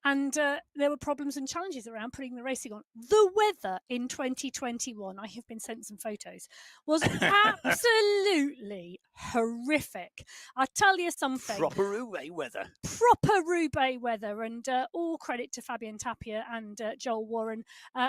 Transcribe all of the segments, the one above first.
And there were problems and challenges around putting the racing on. The weather in 2021, I have been sent some photos, was absolutely horrific. I tell you something. Proper Roubaix weather. Proper Roubaix weather, and all credit to Fabian Tapia and Joel Warren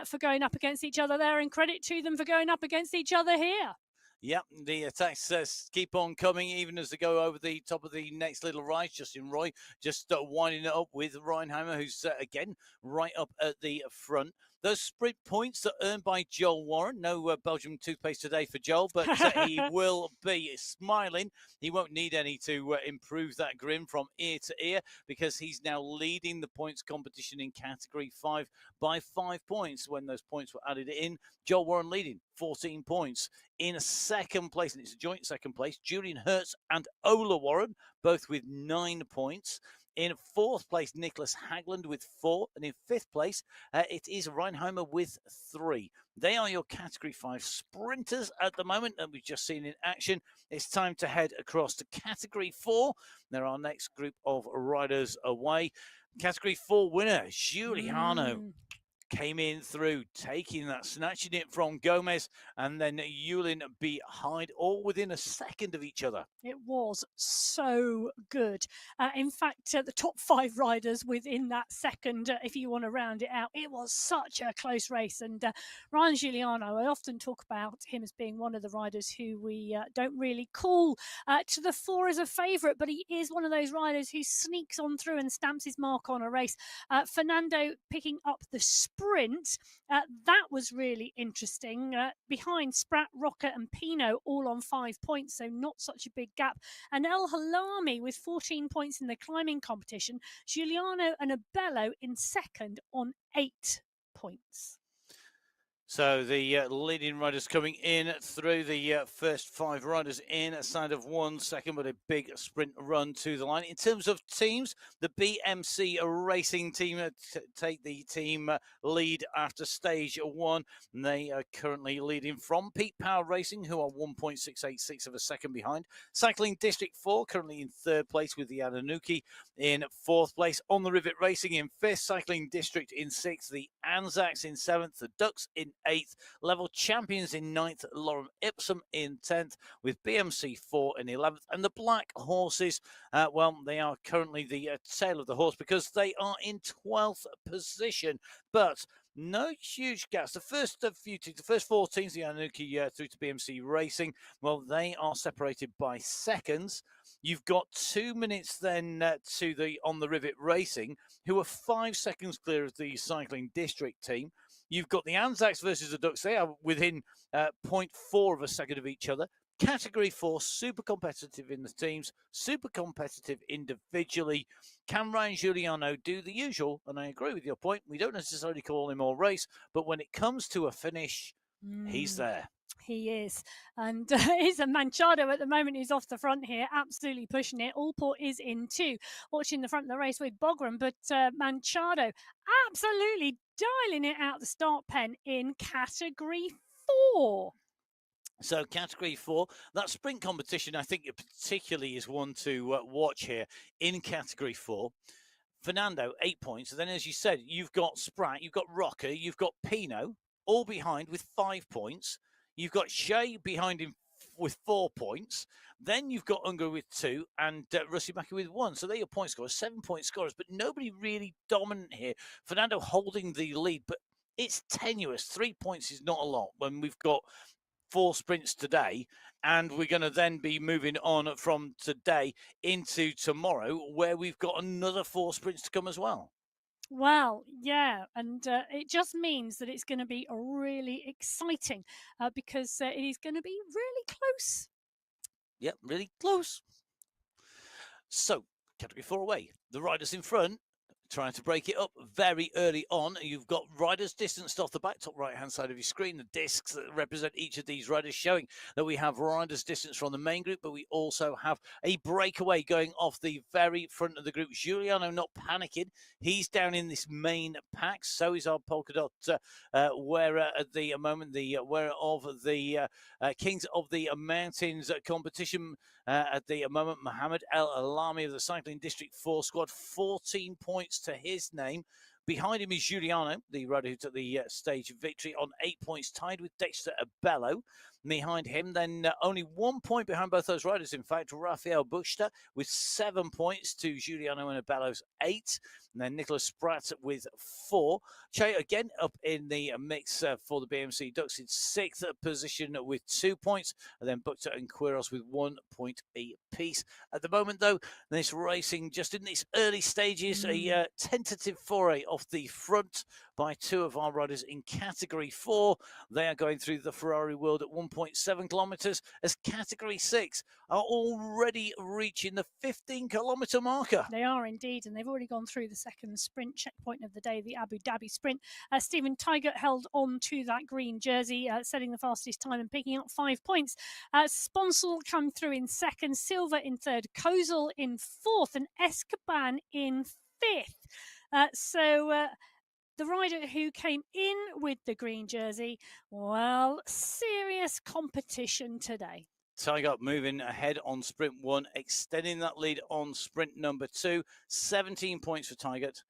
for going up against each other there, and credit to them for going up against each other here. Yep, the attacks keep on coming even as they go over the top of the next little rise. Justin Roy just winding it up with Reinheimer, who's again right up at the front. Those sprint points are earned by Joel Warren. No Belgium toothpaste today for Joel, but he will be smiling. He won't need any to improve that grin from ear to ear, because he's now leading the points competition in Category 5 by 5 points. When those points were added in, Joel Warren leading 14 points. In second place, and it's a joint second place, Julian Hertz and Ola Warren, both with 9 points. In fourth place, Nicholas Hagland with 4. And in fifth place, it is Reinheimer with 3. They are your Category 5 sprinters at the moment that we've just seen in action. It's time to head across to Category 4. They're our next group of riders away. Category 4 winner, Giuliano. Came in through, taking that, snatching it from Gomez, and then Yulin behind, all within a second of each other. It was so good. In fact, the top 5 riders within that second, if you want to round it out, it was such a close race. And Ryan Giuliano, I often talk about him as being one of the riders who we don't really call to the fore as a favourite, but he is one of those riders who sneaks on through and stamps his mark on a race. Fernando picking up the sprint, that was really interesting. Behind Spratt, Rocker and Pino all on 5 points, so not such a big gap. And El Halami with 14 points in the climbing competition. Giuliano and Abello in second on 8 points. So the leading riders coming in through the first 5 riders in a side of 1 second, but a big sprint run to the line. In terms of teams, the BMC racing team take the team lead after stage 1. And they are currently leading from Peak Power Racing, who are 1.686 of a second behind. Cycling District 4 currently in 3rd place with the Adanuki in 4th place. On the Rivet Racing in 5th, Cycling District in 6th, the Anzacs in 7th, the Ducks in 8th, Level Champions in 9th, Lorem Ipsum in 10th, with BMC 4 in 11th. And the Black Horses, well, they are currently the tail of the horse because they are in 12th position. But no huge gaps. The first few teams, the first 4 teams, the Anuki through to BMC Racing, well, they are separated by seconds. You've got 2 minutes then to the On the Rivet Racing, who are 5 seconds clear of the Cycling District team. You've got the Anzacs versus the Ducks. They are within 0.4 of a second of each other. Category 4, super competitive in the teams, super competitive individually. Can Ryan Giuliano do the usual? And I agree with your point. We don't necessarily call him all race, but when it comes to a finish, he's there. He is. And it's a Manchado at the moment who's off the front here, absolutely pushing it. Allport is in 2, watching the front of the race with Bogram, but Manchado absolutely dialing it out the start pen in Category 4. So Category 4, that sprint competition, I think particularly is one to watch here in Category 4. Fernando, 8 points. And then, as you said, you've got Spratt, you've got Rocker, you've got Pino, all behind with 5 points. You've got Shea behind him with 4 points. Then you've got Unger with 2 and Rusty Mackie with 1. So they're your point scorers, 7-point scorers, but nobody really dominant here. Fernando holding the lead, but it's tenuous. 3 points is not a lot when we've got 4 sprints today, and we're going to then be moving on from today into tomorrow, where we've got another 4 sprints to come as well. Well, yeah, and it just means that it's going to be really exciting because it is going to be really close. Yep, really close. So, Category 4 away. The riders in front trying to break it up very early on. You've got riders distanced off the back, top right-hand side of your screen, the discs that represent each of these riders, showing that we have riders distance from the main group, but we also have a breakaway going off the very front of the group. Giuliano not panicking. He's down in this main pack. So is our polka dot wearer at the moment, the wearer of the Kings of the Mountains competition at the moment, Mohammed El Alami of the Cycling District 4 squad, 14 points points to his name. Behind him is Giuliano, the rider who took the stage victory on 8 points, tied with Dexter Abello. Behind him, then only 1 point behind both those riders, in fact, Rafael Buchta with 7 points to Giuliano and Abello's 8. And then Nicholas Spratt with 4. Che again up in the mix for the BMC Ducks in 6th position with 2 points. And then Buchta and Quiros with 1 point apiece. At the moment, though, this racing just in its early stages, a tentative foray off the front by 2 of our riders in Category 4. They are going through the Ferrari World at 1.7 kilometres as Category 6 are already reaching the 15-kilometre marker. They are indeed, and they've already gone through the second sprint checkpoint of the day, the Abu Dhabi sprint. Stephen Tigert held on to that green jersey, setting the fastest time and picking up 5 points. Sponsel come through in second, Silva in third, Kozel in fourth, and Escoban in fifth. The rider who came in with the green jersey, well, serious competition today. Tigert moving ahead on sprint 1, extending that lead on sprint number 2. 17 points for Tigert,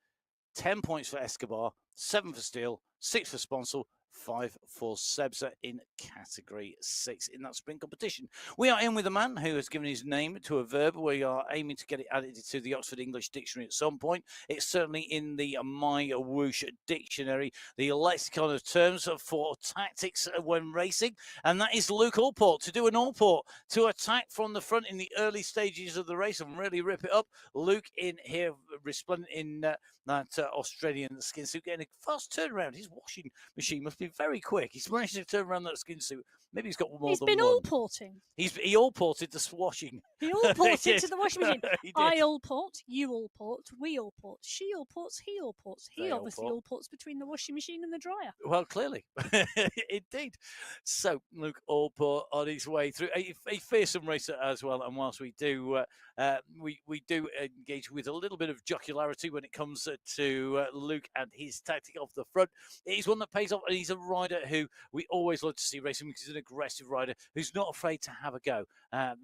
10 points for Escobar, 7 for Steele, 6 for Sponsel, 5 for Sebza in Category 6 in that sprint competition. We are in with a man who has given his name to a verb. We are aiming to get it added to the Oxford English Dictionary at some point. It's certainly in the MyWhoosh Dictionary, the lexicon of terms for tactics when racing, and that is Luke Allport. To do an Allport, to attack from the front in the early stages of the race and really rip it up. Luke in here, resplendent in that Australian skin suit, getting a fast turnaround. His washing machine must be very quick. He's managed to turn around that skin suit. Maybe he's got more than one. He's been all-porting. He all-ported the washing. He all-ported to the washing machine. He did. I all-port, you all-port, we all-port, she all-ports, he all-ports. He obviously all-ports between the washing machine and the dryer. Well, clearly. Indeed. So, Luke Allport on his way through. A fearsome racer as well. And whilst we do we do engage with a little bit of jocularity when it comes to Luke and his tactic off the front, it is one that pays off. And he's a rider who we always love to see racing because he's an aggressive rider who's not afraid to have a go.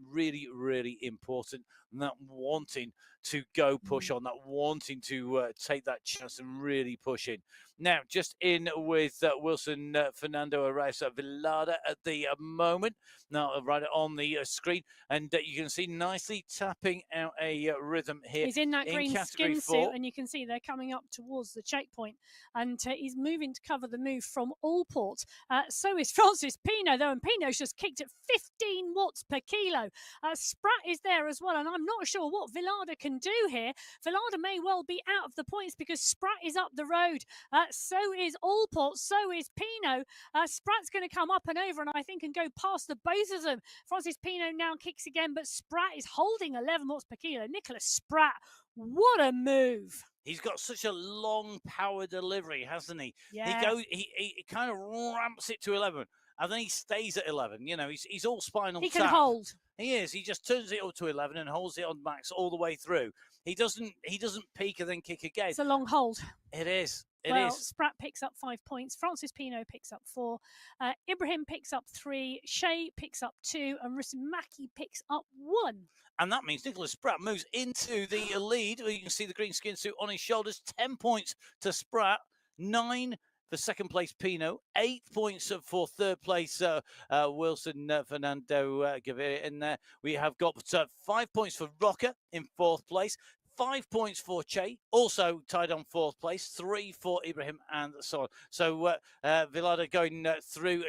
Really, really important. And that wanting to go push on, that wanting to take that chance and really push in. Now, just in with Wilson Fernando Arraiza Villarda at the moment. Now, right on the screen, and you can see nicely tapping out a rhythm here. He's in that green skin 4. suit, and you can see they're coming up towards the checkpoint, and he's moving to cover the move from Allport. So is Francis Pino, though, and Pino's just kicked at 15 watts per kilo. Spratt is there as well, and I'm not sure what Villarda can do here. Villarda may well be out of the points because Spratt is up the road. So is Allport, so is Pino. Spratt's going to come up and over, and I think, and go past the both of them. Francis Pino now kicks again, but Spratt is holding 11 watts per kilo. Nicholas Spratt, what a move. He's got such a long power delivery, hasn't he? Yeah. He kind of ramps it to 11, and then he stays at 11. You know, he's all spinal He tap. can hold. He is. He just turns it up to 11 and holds it on max all the way through. He doesn't peak and then kick again. It's a long hold. It is. Well, Spratt picks up 5 points. Francis Pino picks up 4. Ibrahim picks up 3. Shea picks up 2. And Rusmaki picks up 1. And that means Nicholas Spratt moves into the lead. You can see the green skin suit on his shoulders. 10 points to Spratt. 9 for second place Pino. 8 points for third place Wilson Fernando Gaviria. In there we have got 5 points for Rocker in fourth place. 5 points for Che, also tied on fourth place. 3 for Ibrahim, and so on. So Villarda going through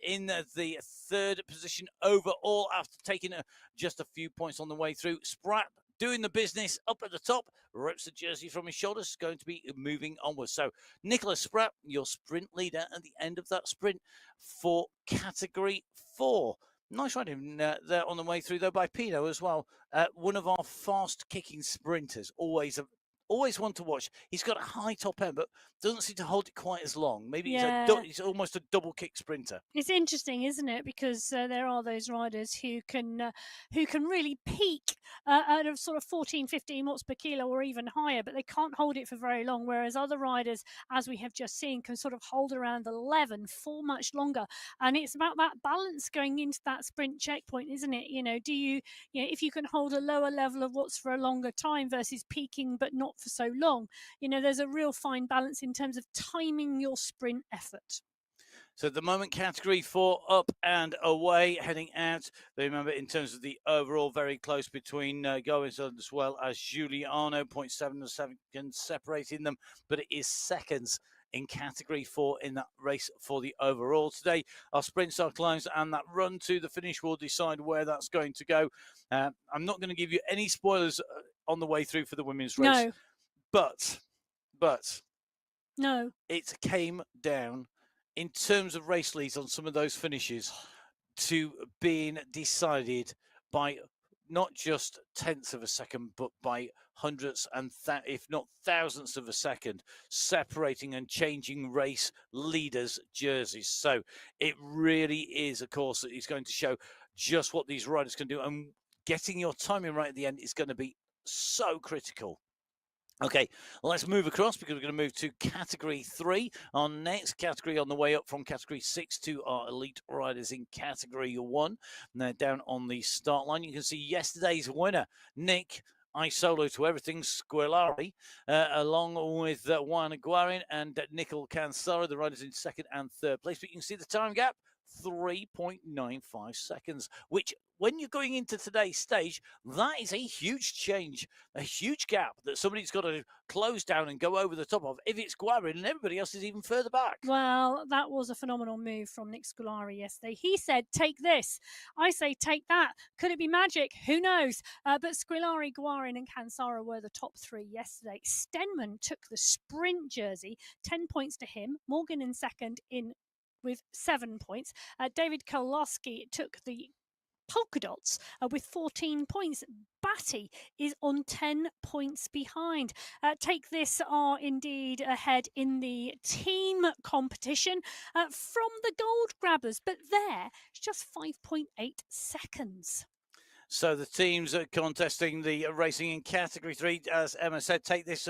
in the third position overall after taking just a few points on the way through. Spratt doing the business up at the top, rips the jersey from his shoulders, going to be moving onwards. So Nicholas Spratt, your sprint leader at the end of that sprint for Category 4. Nice riding there on the way through, though, by Pino as well. One of our fast-kicking sprinters, always one to watch. He's got a high top end, but doesn't seem to hold it quite as long. Maybe he's almost a double-kick sprinter. It's interesting, isn't it? Because there are those riders who can really peak at a sort of 14, 15 watts per kilo or even higher, but they can't hold it for very long. Whereas other riders, as we have just seen, can sort of hold around 11 for much longer. And it's about that balance going into that sprint checkpoint, isn't it? You know, if you can hold a lower level of watts for a longer time versus peaking but not for so long. You know, there's a real fine balance in terms of timing your sprint effort. So at the moment, category 4 up and away, heading out. Remember, in terms of the overall, very close between Goins as well as Giuliano, 0.7 seconds separating them, but it is seconds in category 4 in that race for the overall. Today, our sprints, our climbs, and that run to the finish will decide where that's going to go. I'm not going to give you any spoilers on the way through for the women's race. No. But No. it came down in terms of race leads on some of those finishes to being decided by not just tenths of a second, but by hundreds and if not thousandths of a second, separating and changing race leaders' jerseys. So it really is a course that is going to show just what these riders can do, and getting your timing right at the end is going to be so critical. Okay, let's move across because we're going to move to category 3. Our next category on the way up from category 6 to our elite riders in category 1. And they're down on the start line. You can see yesterday's winner, Nick. I solo to everything Squilari, along with Juan Guarin and Nicol Cansaro, the riders in second and third place. But you can see the time gap, 3.95 seconds, which when you're going into today's stage, that is a huge change, a huge gap that somebody's got to close down and go over the top of if it's Guarin and everybody else is even further back. Well, that was a phenomenal move from Nick Scolari yesterday. He said, take this. I say, take that. Could it be magic? Who knows? But Squilari, Guarin and Cansara were the top 3 yesterday. Stenman took the sprint jersey, 10 points to him. Morgan in second with 7 points. David Koloski took the polka dots with 14 points. Batty is on 10 points behind. Take This are indeed ahead in the team competition from the gold grabbers, but there it's just 5.8 seconds. So the teams contesting the racing in category 3, as Emma said, Take This,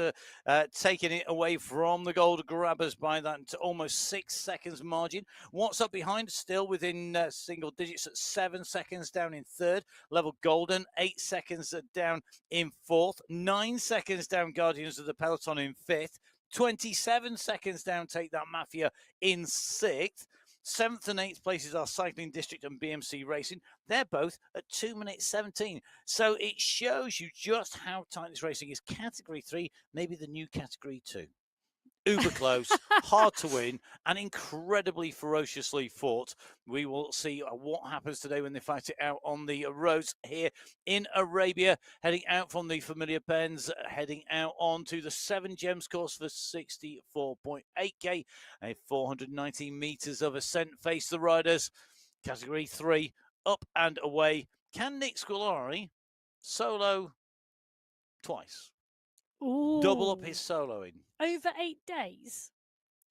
taking it away from the gold grabbers by that almost 6 seconds margin. What's up behind? Still within single digits at 7 seconds down in third. Level Golden, 8 seconds down in fourth. 9 seconds down Guardians of the Peloton in fifth. 27 seconds down Take That Mafia in sixth. 7th and 8th places are Cycling District and BMC Racing. They're both at 2 minutes 17. So it shows you just how tight this racing is. Category 3, maybe the new category 2. Uber close, hard to win, and incredibly ferociously fought. We will see what happens today when they fight it out on the roads here in Arabia, heading out from the familiar pens, heading out onto the 7 Gems course for 64.8k, a 419 meters of ascent. Face the riders. Category 3, up and away. Can Nick Scolari solo twice? Ooh. Double up his soloing. Over 8 days?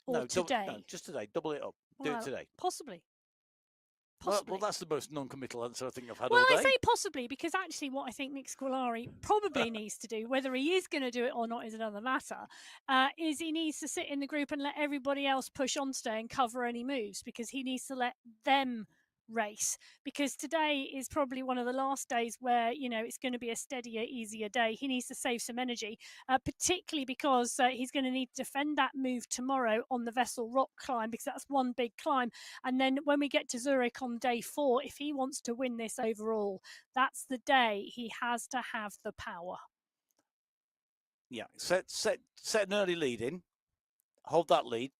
Or no, today? No, just today. Double it up. Do it today. Possibly. Well, that's the most non-committal answer I think I've had all day. Well, I say possibly because actually what I think Nick Scolari probably needs to do, whether he is going to do it or not is another matter, is he needs to sit in the group and let everybody else push on today and cover any moves, because he needs to let them race, because today is probably one of the last days where, you know, it's going to be a steadier, easier day. He needs to save some energy, particularly because he's going to need to defend that move tomorrow on the Vessel Rock climb, because that's one big climb. And then when we get to Zurich on day 4, if he wants to win this overall, that's the day he has to have the power. Yeah, set an early lead in, hold that lead,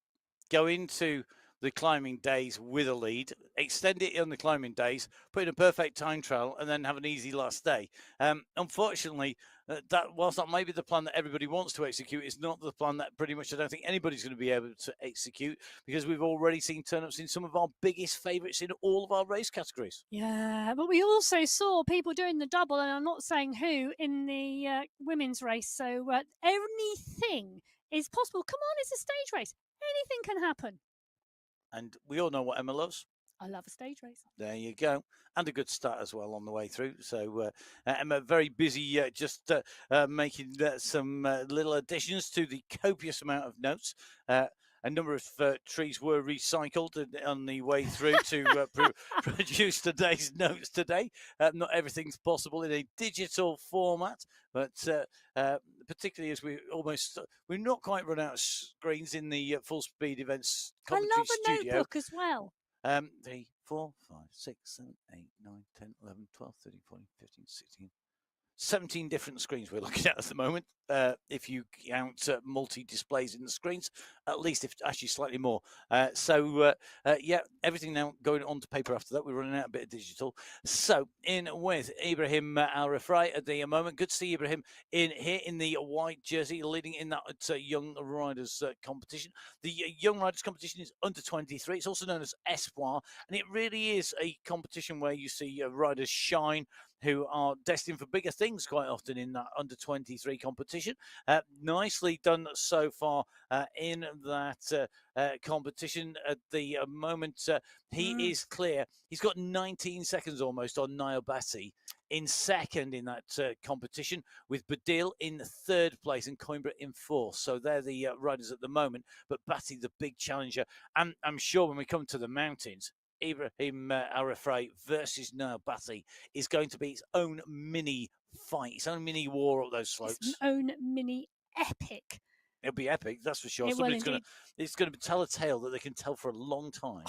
go into the climbing days with a lead, extend it on the climbing days, put in a perfect time trial, and then have an easy last day. Unfortunately, whilst that may be the plan that everybody wants to execute, it's not the plan that pretty much I don't think anybody's going to be able to execute, because we've already seen turn-ups in some of our biggest favourites in all of our race categories. Yeah, but we also saw people doing the double, and I'm not saying who, in the women's race. So anything is possible. Come on, it's a stage race. Anything can happen. And we all know what Emma loves. I love a stage race. There you go. And a good start as well on the way through. So Emma, very busy just making some little additions to the copious amount of notes. a number of trees were recycled on the way through to produce today's notes today. Not everything's possible in a digital format, but particularly as we've not quite run out of screens in the Full Speed Events commentary I love a studio. notebook as well. 3, 4, 5, 6, 7, 8, 9, 10, 11, 12, 13, 14, 15, 16, 17 different screens we're looking at the moment. If you count multi-displays in the screens, at least if actually slightly more. Yeah, everything now going onto paper after that. We're running out a bit of digital. So in with Ibrahim Al-Rafai at the moment. Good to see Ibrahim in here in the white jersey, leading in that Young Riders competition. The Young Riders competition is under 23. It's also known as Espoir, and it really is a competition where you see riders shine who are destined for bigger things quite often in that under 23 competition. Nicely done so far in that competition. At the moment, he is clear. He's got 19 seconds almost on Niall Batty in second in that competition, with Badil in third place and Coimbra in fourth. So they're the riders at the moment, but Batty the big challenger. And I'm sure when we come to the mountains, Ibrahim Al-Rafai versus Niall Batty is going to be its own mini fight, its own mini war up those slopes. Its own mini epic. It'll be epic, that's for sure. It's going to tell a tale that they can tell for a long time.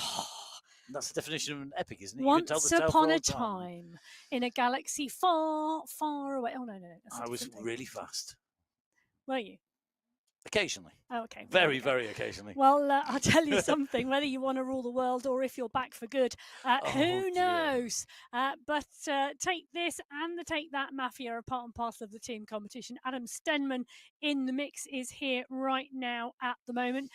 That's the definition of an epic, isn't it? Once upon a time, in a galaxy far, far away. Oh, no. I was really fast. Were you? Occasionally. Oh, okay. Very occasionally. Well, I'll tell you something, whether you want to rule the world or if you're back for good, who knows? But take this and the Take That Mafia are part and parcel of the team competition. Adam Stenman in the mix is here right now at the moment.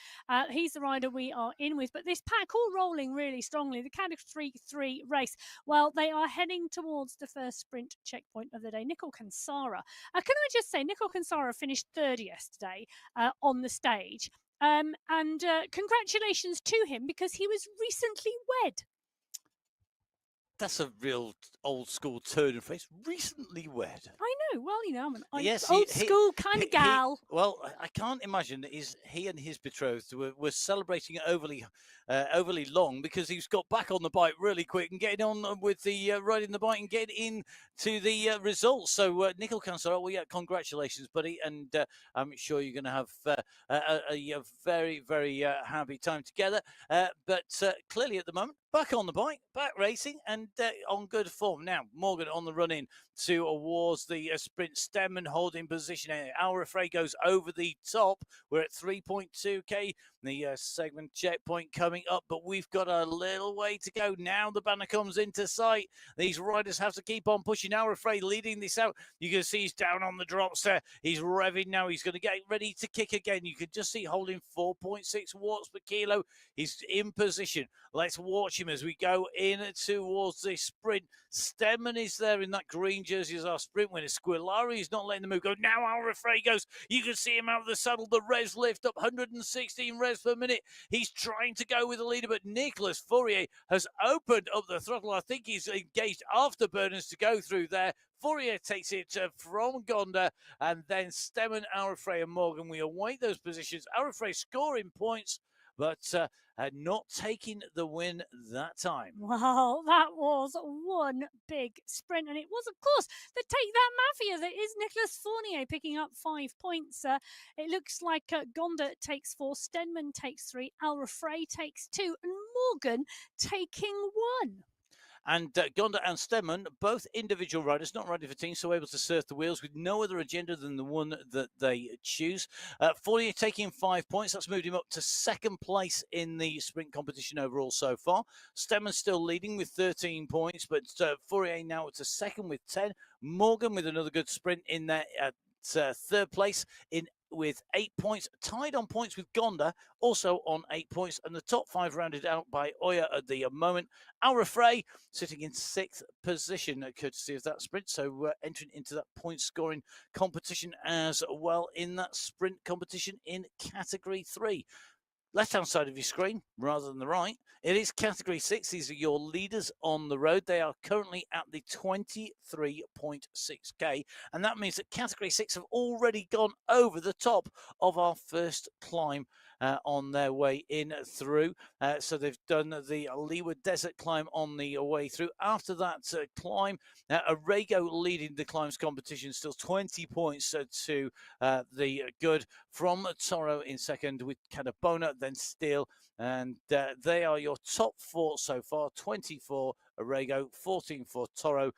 He's the rider we are in with. But this pack all rolling really strongly. The Category 3 race, well, they are heading towards the first sprint checkpoint of the day. Nicol Kansara. Can I just say, Nicol Kansara finished third yesterday on the stage. And congratulations to him because he was recently wed. That's a real old school turn of phrase. Recently wed. I know. Well, I'm an old school kind of gal. I can't imagine that he and his betrothed were celebrating overly long because he's got back on the bike really quick and getting on with the riding the bike and getting into the results. So Nicol Kansara, well, yeah, congratulations, buddy, and I'm sure you're going to have a very, very happy time together. But clearly at the moment, back on the bike, back racing, and on good form. Now, Morgan on the run in towards the sprint. Stenman holding position. Al-Rafai goes over the top. We're at 3.2k. The segment checkpoint coming up, but we've got a little way to go. Now the banner comes into sight. These riders have to keep on pushing. Al-Rafai leading this out. You can see he's down on the drops there. He's revving now. He's going to get ready to kick again. You can just see holding 4.6 watts per kilo. He's in position. Let's watch him as we go in towards the sprint. Stenman is there in that green jersey as our sprint winner. Squilari is not letting the move go. Now Al-Rafai goes. You can see him out of the saddle. The revs lift up 116 revs per minute. He's trying to go with the leader, but Nicolas Fourier has opened up the throttle. I think he's engaged afterburners to go through there. Fourier takes it from Gonda, and then Stenman, Al-Rafai and Morgan. We await those positions. Al-Rafai scoring points, but not taking the win that time. Wow, that was one big sprint. And it was, of course, the Take That Mafia that is Nicolas Fournier picking up 5 points. It looks like Gonda takes 4, Stenman takes 3, Al-Rafai takes 2, and Morgan taking 1. And Gonda and Stenman, both individual riders, not riding for teams, so able to surf the wheels with no other agenda than the one that they choose. Fournier taking 5 points. That's moved him up to second place in the sprint competition overall so far. Stenman still leading with 13 points, but Fourier now to second with 10. Morgan with another good sprint in there at third place with 8 points, tied on points with Gonda, also on 8 points, and the top 5 rounded out by Oya at the moment. Al-Rafai sitting in 6th position, courtesy of that sprint, so entering into that point scoring competition as well in that sprint competition in Category 3. left-hand side of your screen rather than the right. It is Category 6. These are your leaders on the road. They are currently at the 23.6K, and that means that Category 6 have already gone over the top of our first climb on their way in through. So they've done the Leeward Desert climb on the way through. After that climb, Arago leading the climbs competition, still 20 points to the good from Toro in second with Cadabona, then Steele, and they are your top four so far. 24 Arago, 14 for Toro,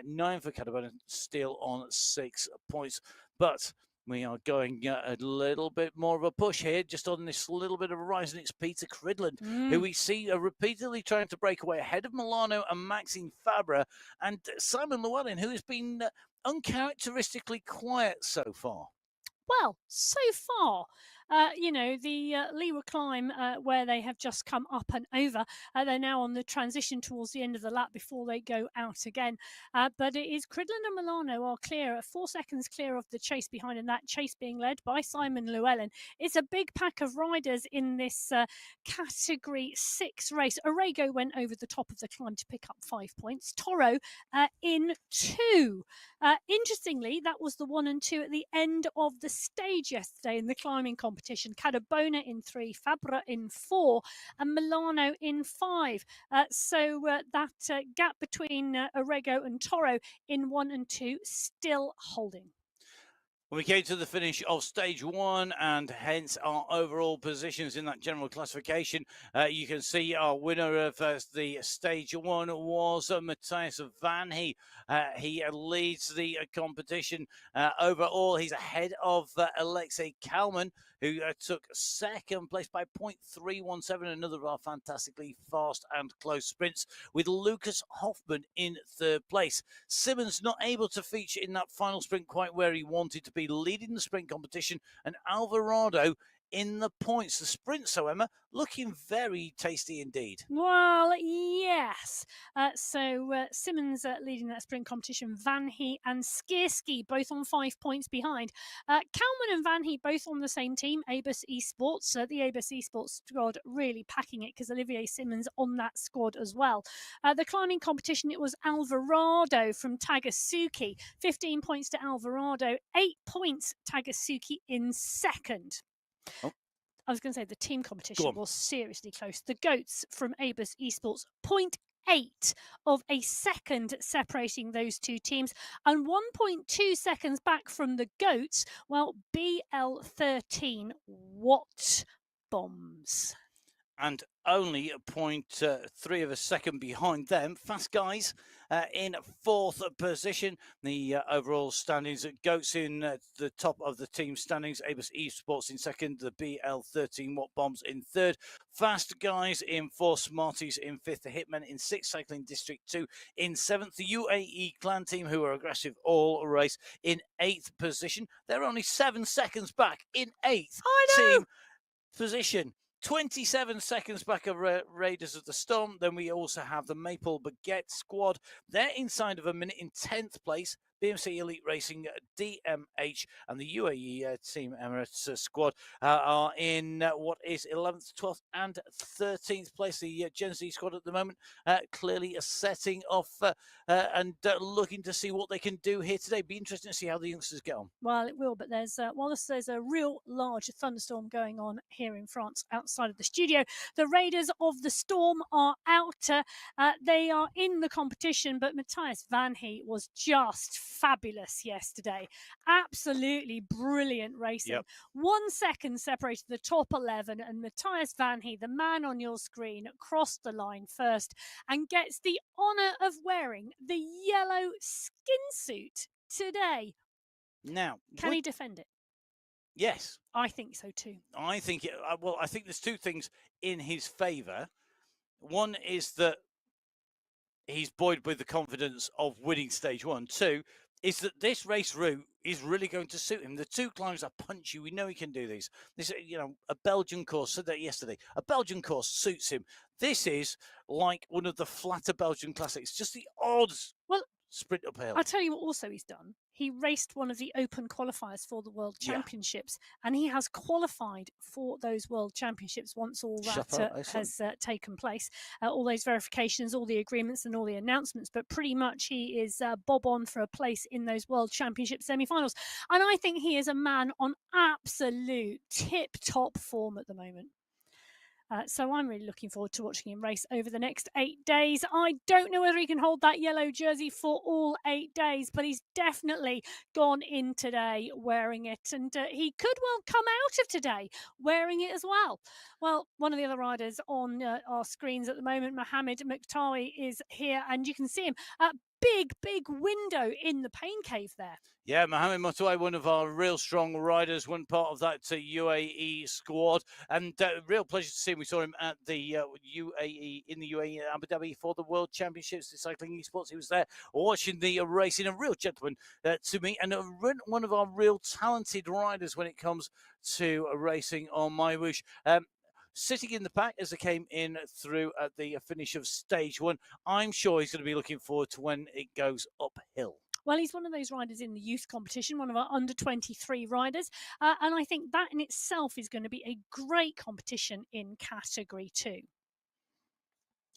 9 for Cadabona, Steele on 6 points. But we are going a little bit more of a push here, just on this little bit of a rise, and it's Peter Cridland, who we see repeatedly trying to break away ahead of Milano and Maxime Fabre, and Simon Llewellyn, who has been uncharacteristically quiet so far. Well, so far, the Leeward climb, where they have just come up and over, they're now on the transition towards the end of the lap before they go out again. But it is Cridland and Milano are clear, 4 seconds clear of the chase behind, and that chase being led by Simon Llewellyn. It's a big pack of riders in this Category 6 race. Arago went over the top of the climb to pick up 5 points. Toro in 2. Interestingly, that was the 1 and 2 at the end of the stage yesterday in the climbing competition. Cadabona in 3, Fabre in 4, and Milano in 5. So that gap between Arago and Toro in 1 and 2 still holding. When we came to the finish of stage 1 and hence our overall positions in that general classification, you can see our winner of the stage 1 was Matthias Van He. He leads the competition overall. He's ahead of Alexei Kalman, who took second place by 0.317, another of our fantastically fast and close sprints, with Lucas Hoffman in third place. Simmons not able to feature in that final sprint quite where he wanted to be, leading the sprint competition, and Alvarado in the points. The sprints, so Emma, looking very tasty indeed. Well, yes. Simmons leading that sprint competition, Van He and Skierski both on 5 points behind. Kalman and Van He both on the same team, Abus Esports. The Abus Esports squad really packing it because Olivier Simmons on that squad as well. The climbing competition, it was Alvarado from Tagasuki. 15 points to Alvarado, 8 points Tagasuki in second. Oh. I was going to say the team competition was seriously close. The Goats from Abus Esports, 0.8 of a second separating those two teams, and 1.2 seconds back from the Goats, well, BL13 Watt Bombs. And only 0.3 of a second behind them. Fast Guys in fourth position. The overall standings at Goats in the top of the team standings. Abus Esports in second. The BL13 Watt Bombs in third. Fast Guys in fourth. Smarties in fifth. The Hitmen in sixth. Cycling District 2 in seventh. The UAE Clan team, who are aggressive all race, in eighth position. They're only 7 seconds back in eighth team position. 27 seconds back of Raiders of the Storm. Then we also have the Maple Baguette squad. They're inside of a minute in 10th place. BMC Elite Racing, DMH, and the UAE Team Emirates squad are in what is 11th, 12th, and 13th place. The Gen Z squad at the moment clearly setting off and looking to see what they can do here today. Be interesting to see how the youngsters get on. Well, it will, but there's a real large thunderstorm going on here in France outside of the studio. The Raiders of the Storm are out. They are in the competition, but Matthias Van He was just fabulous yesterday. Absolutely brilliant racing. Yep. 1 second separated the top 11, and Matthias Van He, the man on your screen, crossed the line first and gets the honour of wearing the yellow skin suit today. Now, can he defend it? Yes. I think so too. I think there's two things in his favour. One is that he's buoyed with the confidence of winning stage 1. 2 is that this race route is really going to suit him. The two climbs are punchy. We know he can do these. This, a Belgian course, said that yesterday. A Belgian course suits him. This is like one of the flatter Belgian classics, just the odds. Well, sprint uphill. I'll tell you what also he's done. he raced one of the open qualifiers for the World Yeah. Championships, and he has qualified for those World Championships once all that has taken place. All those verifications, all the agreements and all the announcements, but pretty much he is bob on for a place in those World Championship semi-finals. And I think he is a man on absolute tip-top form at the moment. So I'm really looking forward to watching him race over the next 8 days. I don't know whether he can hold that yellow jersey for all 8 days, but he's definitely gone in today wearing it. And he could well come out of today wearing it as well. Well, one of the other riders on our screens at the moment, Mohamed Mukhtawi, is here, and you can see him. Big window in the pain cave there. Yeah, Mohamed Mukhtawi, one of our real strong riders, one part of that UAE squad, and real pleasure to see him. We saw him at the UAE, in the UAE, Abu Dhabi, for the World Championships, the cycling esports. He was there watching the racing, a real gentleman to me, and one of our real talented riders when it comes to racing on MyWhoosh. Sitting in the pack as they came in through at the finish of stage 1. I'm sure he's going to be looking forward to when it goes uphill. Well, he's one of those riders in the youth competition, one of our under-23 riders. And I think that in itself is going to be a great competition in Category 2.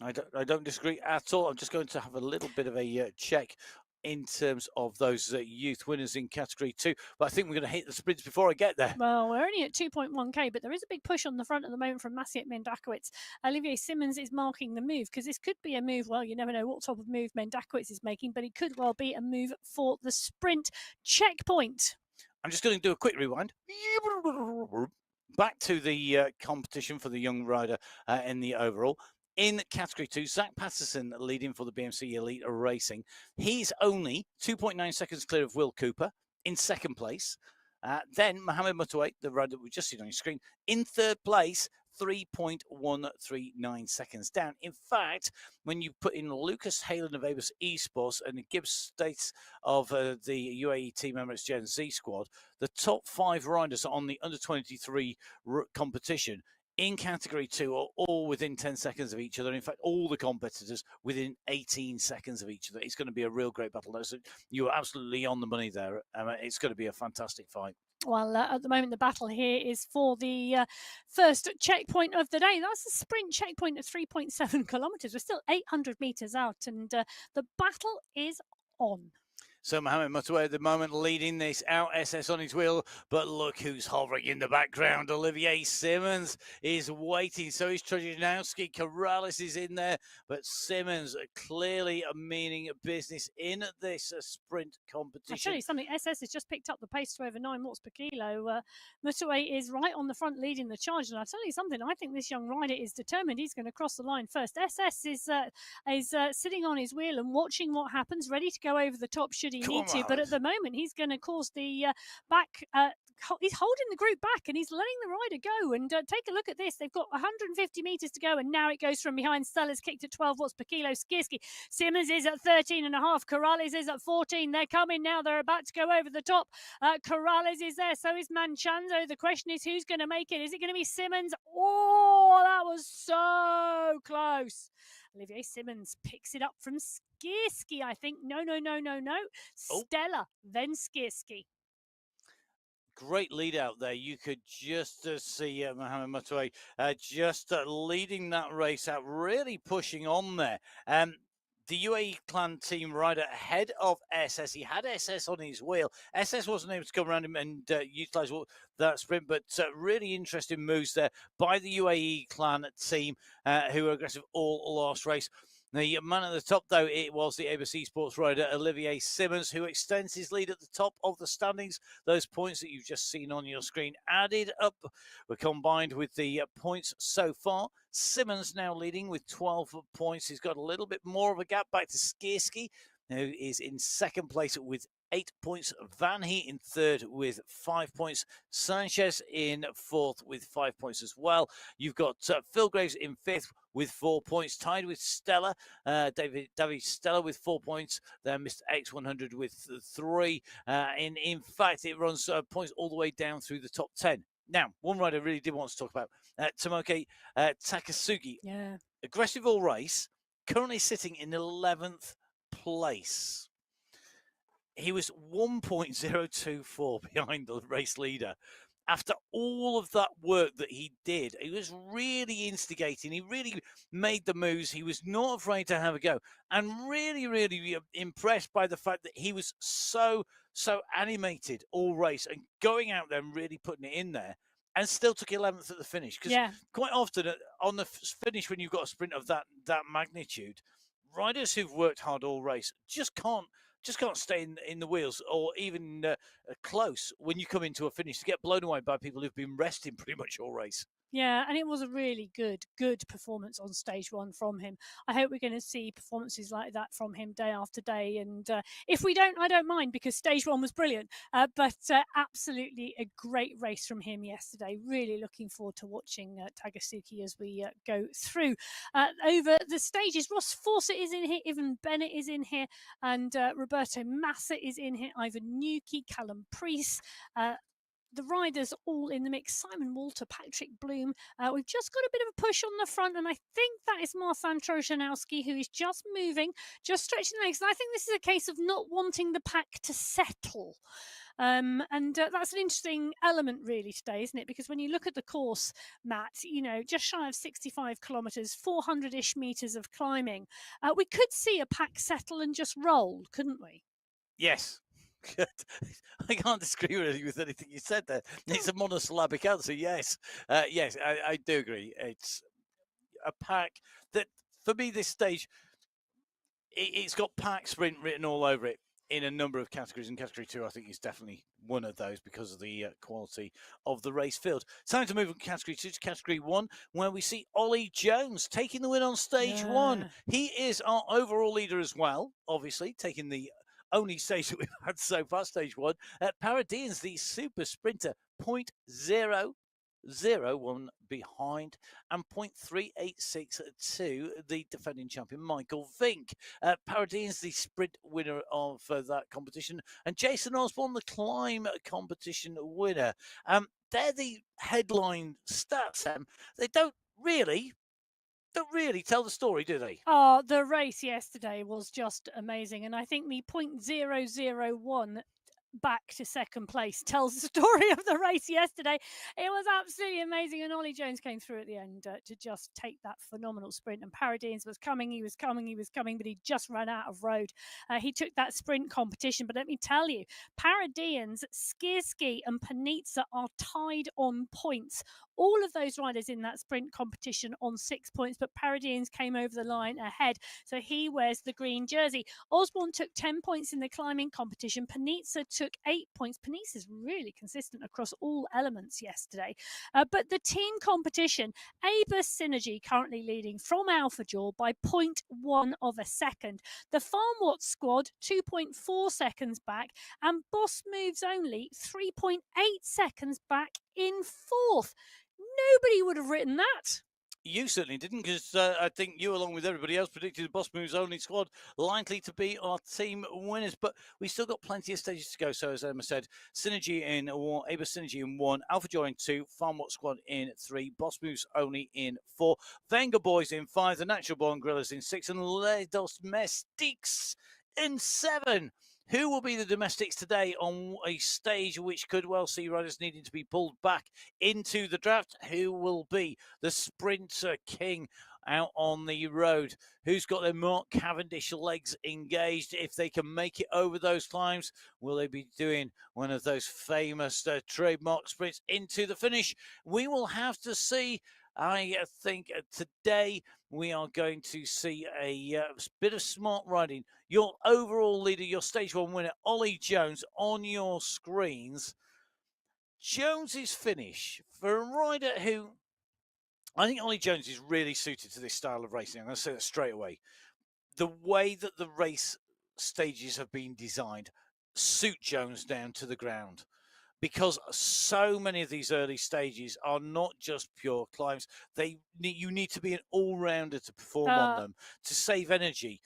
I don't disagree at all. I'm just going to have a little bit of a check in terms of those youth winners in Category 2. But I think we're going to hit the sprints before I get there. Well, we're only at 2.1k, but there is a big push on the front at the moment from Maciej Mendakowicz. Olivier Simmons is marking the move, because this could be a move, well, you never know what type of move Mendakowicz is making, but it could well be a move for the sprint checkpoint. I'm just going to do a quick rewind. Back to the competition for the young rider in the overall. In Category 2, Zach Patterson leading for the BMC Elite Racing. He's only 2.9 seconds clear of Will Cooper in second place. Then Mohamed Mukhtawi, the rider that we've just seen on your screen, in third place, 3.139 seconds down. In fact, when you put in Lucas Halen of Abus Esports and the Gibbs States of the UAE team member, it's Gen Z squad, the top 5 riders on the under-23 competition in Category 2 are all within 10 seconds of each other. In fact, all the competitors within 18 seconds of each other. It's going to be a real great battle. You're absolutely on the money there. It's going to be a fantastic fight. Well, at the moment, the battle here is for the first checkpoint of the day. That's a sprint checkpoint of 3.7 kilometres. We're still 800 metres out, and the battle is on. So Mohamed Mukhtawi at the moment leading this out, SS on his wheel, but look who's hovering in the background. Olivier Simmons is waiting, so is Trojanowski. Corrales is in there, but Simmons clearly meaning business in this sprint competition. I'll tell you something, SS has just picked up the pace to over 9 watts per kilo. Mukhtawi is right on the front leading the charge, and I'll tell you something, I think this young rider is determined he's going to cross the line first. SS is sitting on his wheel and watching what happens, ready to go over the top should he need to, but at the moment he's going to cause the back. He's holding the group back and he's letting the rider go. And take a look at this. They've got 150 metres to go, and now it goes from behind. Stella's kicked at 12 watts per kilo. Skierski. Simmons is at 13.5. Corrales is at 14. They're coming now. They're about to go over the top. Corrales is there. So is Manchanzo. The question is, who's going to make it? Is it going to be Simmons? Oh, that was so close. Olivier Simmons picks it up from Skierski, I think. No. Stella, then Skierski. Great lead out there. You could just see Mohamed Mukhtawi just leading that race out, really pushing on there. The UAE clan team rider ahead of SS. He had SS on his wheel. SS wasn't able to come around him and utilise that sprint, but really interesting moves there by the UAE clan team who were aggressive all last race. The man at the top, though, it was the ABC Sports rider, Olivier Simmons, who extends his lead at the top of the standings. Those points that you've just seen on your screen added up were combined with the points so far. Simmons now leading with 12 points. He's got a little bit more of a gap back to Skierski, who is in second place with 8 points. Van Heet in third with 5 points. Sanchez in fourth with 5 points as well. You've got Phil Graves in fifth with 4 points, tied with Stella. David Stella with 4 points. Then Mr. X100 with 3. In fact, it runs points all the way down through the top 10. Now, one rider I really did want to talk about, Tomoki Takasugi. Yeah. Aggressive all race, currently sitting in 11th place. he was 1.024 behind the race leader. After all of that work that he did, he was really instigating. He really made the moves. He was not afraid to have a go. And really, really impressed by the fact that he was so animated all race and going out there and really putting it in there, and still took 11th at the finish. Because quite often on the finish, when you've got a sprint of that magnitude, riders who've worked hard all race just can't stay in the wheels or even close when you come into a finish, to get blown away by people who've been resting pretty much all race. Yeah, and it was a really good performance on stage one from him. I hope we're going to see performances like that from him day after day. And if we don't, I don't mind, because stage one was brilliant. But absolutely a great race from him yesterday. Really looking forward to watching Tagasuki as we go through over the stages. Ross Fawcett is in here, Ivan Bennett is in here, and Roberto Massa is in here, Ivan Newkey, Callum Preece, the riders all in the mix. Simon Walter, Patrick Bloom. We've just got a bit of a push on the front, and I think that is Marcin Trojanowski, who is just moving, just stretching the legs. And I think this is a case of not wanting the pack to settle. And that's an interesting element really today, isn't it? Because when you look at the course, Matt, just shy of 65 kilometres, 400-ish metres of climbing, we could see a pack settle and just roll, couldn't we? Yes. I can't disagree with anything you said there. It's a monosyllabic answer. Yes. Yes, I do agree. It's a pack that, for me, this stage, it's got pack sprint written all over it in a number of categories. And category 2, I think, is definitely one of those because of the quality of the race field. Time to move from category 2 to category 1, where we see Ollie Jones taking the win on stage 1. He is our overall leader as well, obviously, taking the only stage that we've had so far, stage 1. Paradians, the super sprinter, 0.001 behind, and 0.386 to the defending champion, Michael Vink. Paradians, the sprint winner of that competition, and Jason Osborne, the climb competition winner. They're the headline stats, They don't really tell the story, do they? Oh, the race yesterday was just amazing. And I think the 0.001 back to second place tells the story of the race yesterday. It was absolutely amazing, and Ollie Jones came through at the end to just take that phenomenal sprint. And Paradians was coming, but he just ran out of road. He took that sprint competition, but let me tell you, Paradians, Skierski and Panizza are tied on points. All of those riders in that sprint competition on 6 points, but Paradians came over the line ahead, so he wears the green jersey. Osborne took 10 points in the climbing competition. Panizza took 8 points. Panizza's really consistent across all elements yesterday. But the team competition, Aber Synergy currently leading from AlphaJaw by 0.1 of a second. The Farm Watts squad 2.4 seconds back, and Boss Moves only 3.8 seconds back in fourth. Nobody would have written that. You certainly didn't, because I think you, along with everybody else, predicted the Boss Moves only squad likely to be our team winners. But we still got plenty of stages to go. So, as Emma said, Synergy in 1, Aber Synergy in 1, AlphaJaw in 2, Farm Watts squad in 3, Boss Moves only in 4, Venga Boys in 5, the Natural Born Gorillas in 6, and Les Domestiques in 7. Who will be the domestics today on a stage which could well see riders needing to be pulled back into the draft? Who will be the sprinter king out on the road? Who's got their Mark Cavendish legs engaged? If they can make it over those climbs, will they be doing one of those famous trademark sprints into the finish? We will have to see. I think today we are going to see a bit of smart riding. Your overall leader, your stage 1 winner, Ollie Jones, on your screens. Jones's finish for a rider who, I think Ollie Jones is really suited to this style of racing. I'm going to say that straight away. The way that the race stages have been designed suit Jones down to the ground, because so many of these early stages are not just pure climbs. You need to be an all-rounder to perform on them, to save energy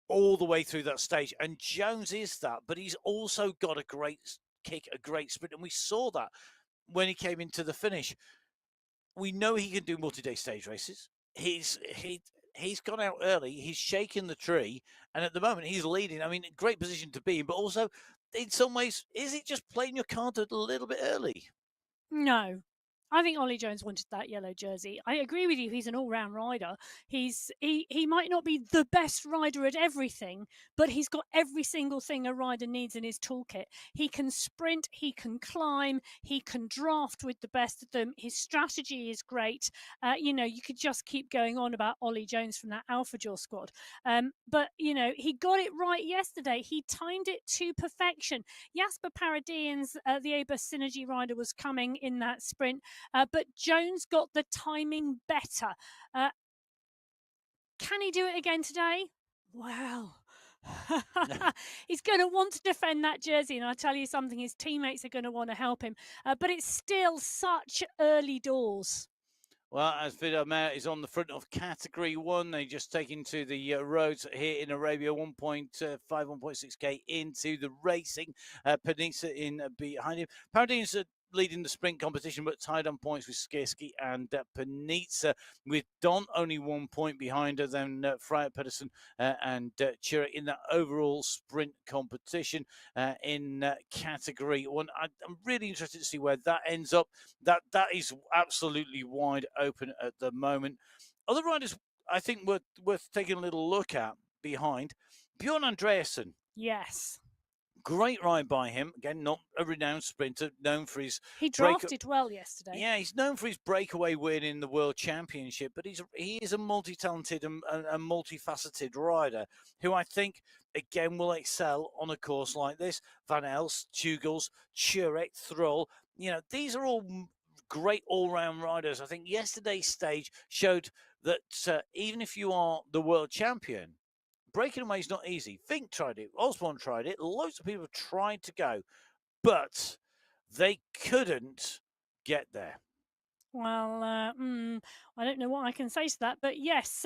all the way through that stage. And Jones is that, but he's also got a great kick, a great sprint. And we saw that when he came into the finish. We know he can do multi-day stage races. he's gone out early. He's shaken the tree, and at the moment he's leading. I mean, great position to be in, but also in some ways, is it just playing your card a little bit early? No. I think Ollie Jones wanted that yellow jersey. I agree with you. He's an all-round rider. He might not be the best rider at everything, but he's got every single thing a rider needs in his toolkit. He can sprint, he can climb, he can draft with the best of them. His strategy is great. You could just keep going on about Ollie Jones from that Alpha Jaw squad. But he got it right yesterday. He timed it to perfection. Jasper Paradians, the ABUS Synergy rider, was coming in that sprint. But Jones got the timing better. Can he do it again today? Well, he's going to want to defend that jersey. And I tell you something, his teammates are going to want to help him. But it's still such early doors. Well, as Vidal Mayer is on the front of Category 1, they just taken to the roads here in Arabia, 1.5, 1.6k into the racing. Panisa in behind him. Paradines leading the sprint competition, but tied on points with Skirski and Panitsa, with Don only 1 point behind her, then Freya Pedersen and Chira in that overall sprint competition in Category 1. I'm really interested to see where that ends up. That is absolutely wide open at the moment. Other riders, I think, worth taking a little look at behind. Bjorn Andreasen. Yes. Great ride by him. Again, not a renowned sprinter, known for his... He drafted well yesterday. Yeah, he's known for his breakaway win in the World Championship, but he is a multi-talented and multifaceted rider who I think, again, will excel on a course like this. Van Els, Tugels, Turek, Thrall, these are all great all-round riders. I think yesterday's stage showed that even if you are the world champion, breaking away is not easy. Fink tried it. Osborne tried it. Loads of people have tried to go, but they couldn't get there. Well, I don't know what I can say to that, but yes,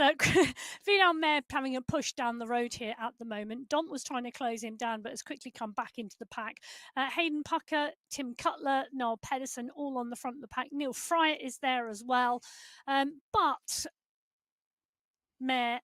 Vidal Mayer having a push down the road here at the moment. Dont was trying to close him down, but has quickly come back into the pack. Hayden Pucker, Tim Cutler, Noel Pedersen, all on the front of the pack. Neil Fryer is there as well. But Mayer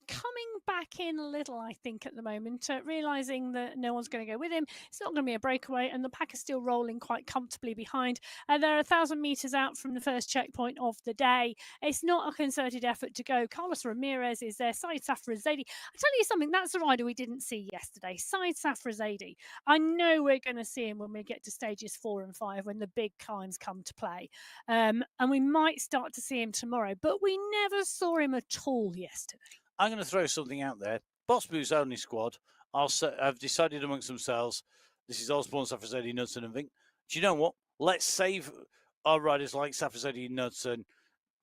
coming back in a little, I think, at the moment, realising that no one's going to go with him. It's not going to be a breakaway, and the pack is still rolling quite comfortably behind. They're 1,000 metres out from the first checkpoint of the day. It's not a concerted effort to go. Carlos Ramirez is there. Said Safrazadi. I tell you something, that's a rider we didn't see yesterday. Said Safrazadi. I know we're going to see him when we get to stages 4 and 5, when the big climbs come to play. And we might start to see him tomorrow, but we never saw him at all yesterday. I'm going to throw something out there. Boss Blues only squad have decided amongst themselves, this is Osborne, Safrazadi, Knudsen and Vink. Do you know what? Let's save our riders like Safrazadi and Knudsen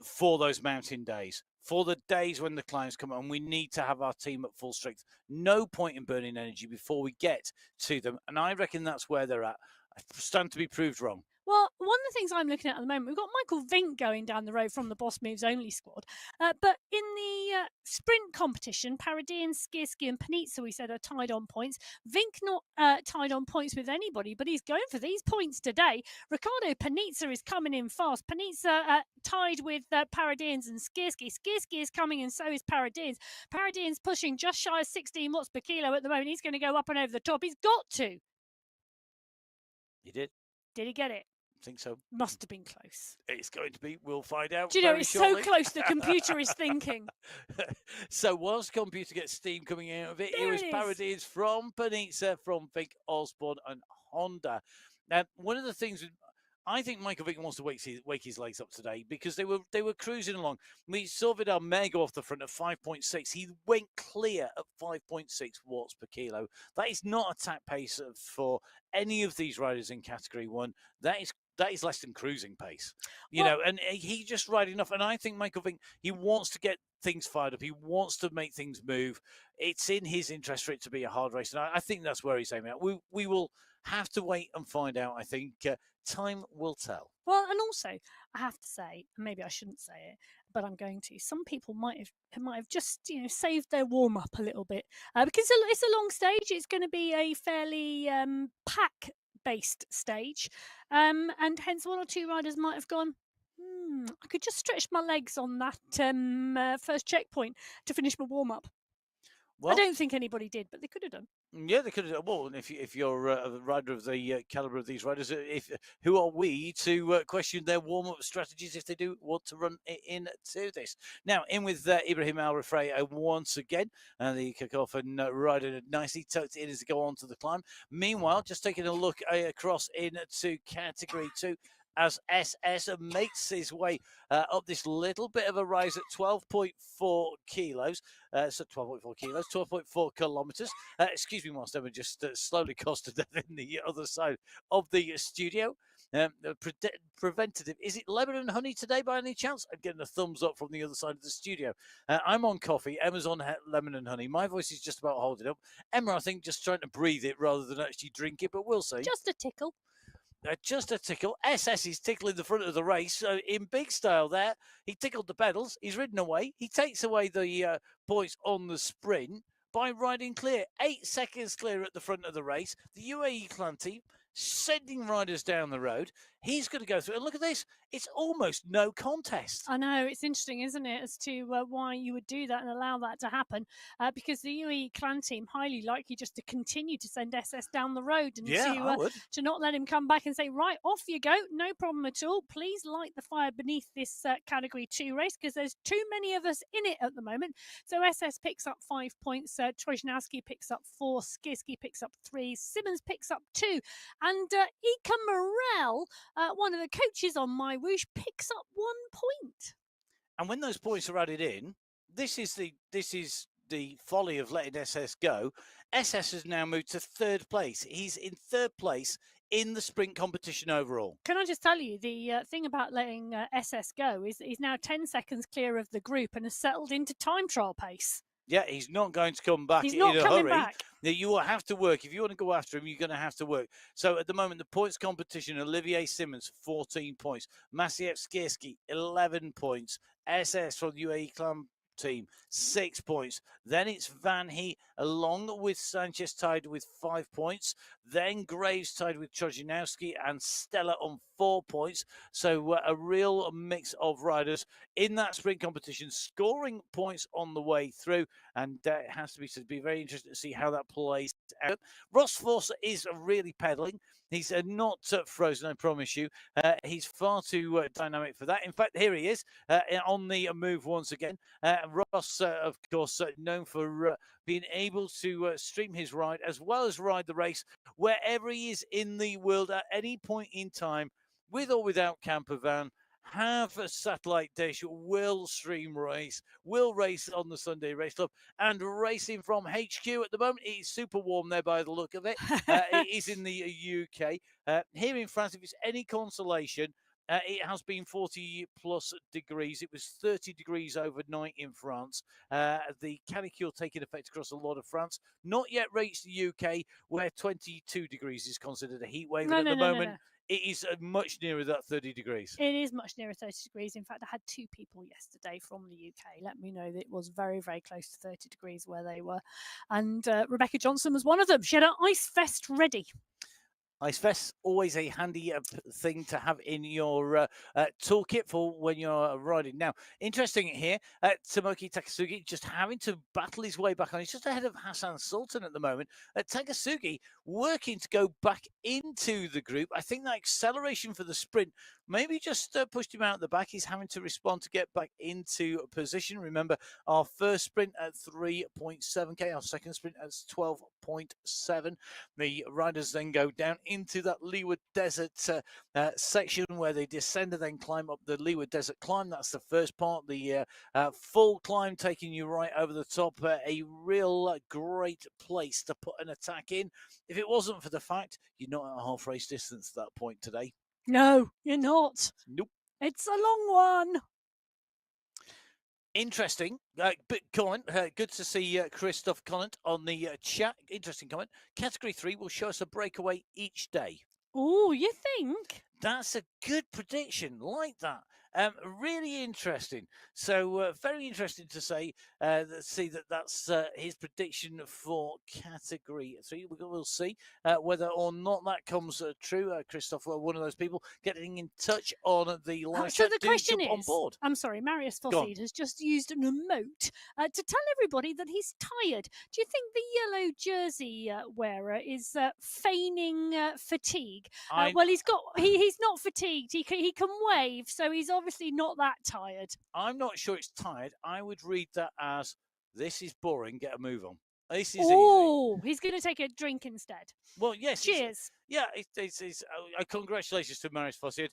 for those mountain days, for the days when the climbs come on. We need to have our team at full strength. No point in burning energy before we get to them. And I reckon that's where they're at. I stand to be proved wrong. Well, one of the things I'm looking at the moment, we've got Michael Vink going down the road from the Boss Moves Only squad. But in the sprint competition, Paradian, Skirski and Panitsa, we said, are tied on points. Vink not tied on points with anybody, but he's going for these points today. Ricardo Panitsa is coming in fast. Panitsa tied with Paradians and Skirski. Skirski is coming and so is Paradians. Paradians pushing just shy of 16 watts per kilo at the moment. He's going to go up and over the top. He's got to. He did. Did he get it? I think so. Must have been close. It's going to be. We'll find out. Do you know, it's shortly. so close, the computer is thinking. So whilst computer gets steam coming out of it, There it was it is. parodies from Panitsa, from Vink, Osborne and Honda. Now, one of the things I think Michael Vick wants to wake his legs up today, because they were cruising along. We saw Vidal Mayer go off the front at 5.6. He went clear at 5.6 watts per kilo. That is not attack pace for any of these riders in Category 1. That is less than cruising pace, and he just ride enough. And I think Michael Vink, he wants to get things fired up. He wants to make things move. It's in his interest for it to be a hard race. And I think that's where he's aiming at. We will have to wait and find out. I think time will tell. Well, and also, I have to say, maybe I shouldn't say it, but I'm going to. Some people might have just saved their warm up a little bit, because it's a long stage. It's going to be a fairly pack based stage, and hence one or two riders might have gone, I could just stretch my legs on that first checkpoint to finish my warm up. I Well, don't think anybody did, but they could have done. yeah, they could have. Well, and if you're a rider of the caliber of these riders, if who are we to question their warm up strategies if they do want to run into this? Now, in with Ibrahim Al Rafray once again, and the kickoff and rider nicely tucked in as they go on to the climb. Meanwhile, just taking a look across into category 2. As SS makes his way up this little bit of a rise at 12.4 kilos. So 12.4 kilos, 12.4 kilometers. Excuse me, whilst Emma just slowly cost to death in the other side of the studio. Preventative. Is it lemon and honey today by any chance? I'm getting a thumbs up from the other side of the studio. I'm on coffee. Emma's on lemon and honey. My voice is just about holding up. Emma, I think, just trying to breathe it rather than actually drink it, but we'll see. Just a tickle. Just a tickle. SS is tickling the front of the race. So in big style there, he tickled the pedals. He's ridden away. He takes away the points on the sprint by riding clear. 8 seconds clear at the front of the race. The UAE clan team sending riders down the road. He's going to go through. And look at this. It's almost no contest. I know, it's interesting, isn't it, as to why you would do that and allow that to happen, because the UAE clan team highly likely just to continue to send SS down the road and to not let him come back and say, right, off you go, no problem at all. Please light the fire beneath this category 2 race, because there's too many of us in it at the moment. So SS picks up 5 points, Trojnowski picks up 4, Skirski picks up 3, Simmons picks up 2, and Ika Morel, one of the coaches on MyWhoosh, picks up 1 point. And when those points are added in, this is the folly of letting SS go. SS has now moved to 3rd place. He's in 3rd place in the sprint competition overall. Can I just tell you, the thing about letting SS go is he's now 10 seconds clear of the group and has settled into time trial pace. Yeah, he's not going to come back He's in not a coming hurry. back. You will have to work. If you want to go after him, you're going to have to work. So at the moment, the points competition, Olivier Simmons, 14 points. Maciej Skierski, 11 points. SS from the UAE Clan team, 6 points. Then it's Van Heet along with Sanchez tied with 5 points. Then Graves tied with Trojnowski and Stella on 4 points. So a real mix of riders in that sprint competition, scoring points on the way through. And it has to be very interesting to see how that plays out. Ross Forster is really pedaling. He's not frozen, I promise you. He's far too dynamic for that. In fact, here he is on the move once again. Ross, of course, known for being able to stream his ride as well as ride the race wherever he is in the world at any point in time, with or without camper van. Have a satellite dish, will stream race, will race on the Sunday Race Club, and racing from HQ at the moment. It's super warm there by the look of it. It is in the UK. Here in France, if it's any consolation, it has been 40 plus degrees. It was 30 degrees overnight in France. The canicule taking effect across a lot of France. Not yet reached the UK, where 22 degrees is considered a heat wave. At the moment, it is much nearer that 30 degrees. It is much nearer 30 degrees. In fact, I had 2 people yesterday from the UK let me know that it was very, very close to 30 degrees where they were. And Rebecca Johnson was one of them. She had an ice vest ready. Ice vest, always a handy thing to have in your toolkit for when you're riding. Now, interesting here, Tomoki Takasugi just having to battle his way back on. He's just ahead of Hassan Sultan at the moment. Takasugi working to go back into the group. I think that acceleration for the sprint maybe just pushed him out the back. He's having to respond to get back into position. Remember, our first sprint at 3.7k, our second sprint at 12.7. The riders then go down into that Leeward Desert section where they descend and then climb up the Leeward Desert climb. That's the first part, the full climb taking you right over the top. A real great place to put an attack in. If it wasn't for the fact you're not at a half race distance at that point today. No, you're not. Nope. It's a long one. Interesting. But comment. Good to see Christoph comment on the chat. Interesting comment. Category 3 will show us a breakaway each day. Oh, you think? That's a good prediction. Like that. Really interesting. So very interesting to see that's his prediction for Category 3. We'll see whether or not that comes true. Christoph, one of those people getting in touch on the live So chat. the Do question jump on is, board. I'm sorry, Marius Go on. Fosseed has just used an emote to tell everybody that he's tired. Do you think the yellow jersey wearer is feigning fatigue? Well, he's not fatigued. He can wave, so he's obviously not that tired. I'm not sure it's tired. I would read that as, this is boring, get a move on. This is easy. He's going to take a drink instead. Well, yes. Cheers. It's congratulations to Marius Fosseid.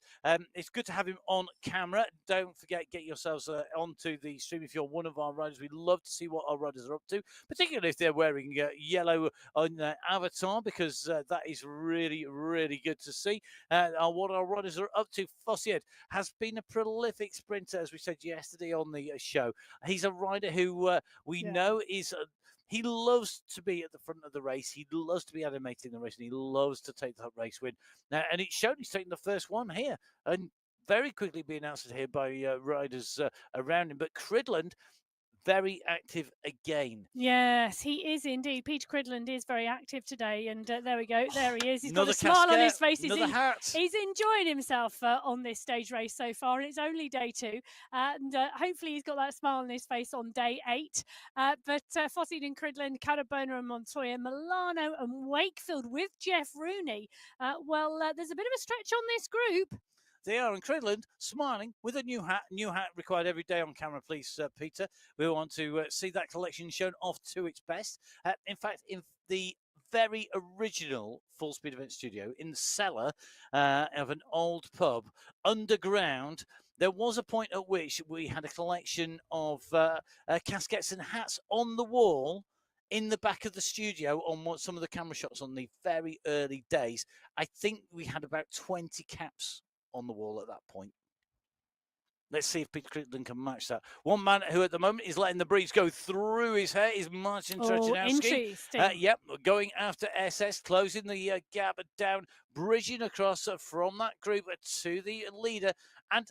It's good to have him on camera. Don't forget, get yourselves onto the stream if you're one of our riders. We'd love to see what our riders are up to, particularly if they're wearing yellow on their avatar, because that is really, really good to see. What our riders are up to. Fosseid has been a prolific sprinter, as we said yesterday on the show. He's a rider who we know is... He loves to be at the front of the race. He loves to be animated in the race, and he loves to take that race win. And it's shown he's taking the first one here, and very quickly being answered here by riders around him. But Cridland, very active again. Yes, he is indeed. Peter Cridland is very active today, and there we go. There he is. He's got a smile on his face. He's enjoying himself on this stage race so far, and it's only day 2. And hopefully he's got that smile on his face on day 8. But Fosseid and Cridland, Catabona and Montoya, Milano and Wakefield with Jeff Rooney. There's a bit of a stretch on this group. They are, in Cridland, smiling with a new hat. New hat required every day on camera, please, Peter. We want to see that collection shown off to its best. In fact, in the very original Full Speed Event studio, in the cellar of an old pub, underground, there was a point at which we had a collection of caskets and hats on the wall in the back of the studio on some of the camera shots on the very early days. I think we had about 20 caps on the wall at that point. Let's see if Peter Cridland can match that. One man who at the moment is letting the breeze go through his hair is Martin Trojanowski. Interesting. Going after SS, closing the gap down, bridging across from that group to the leader. And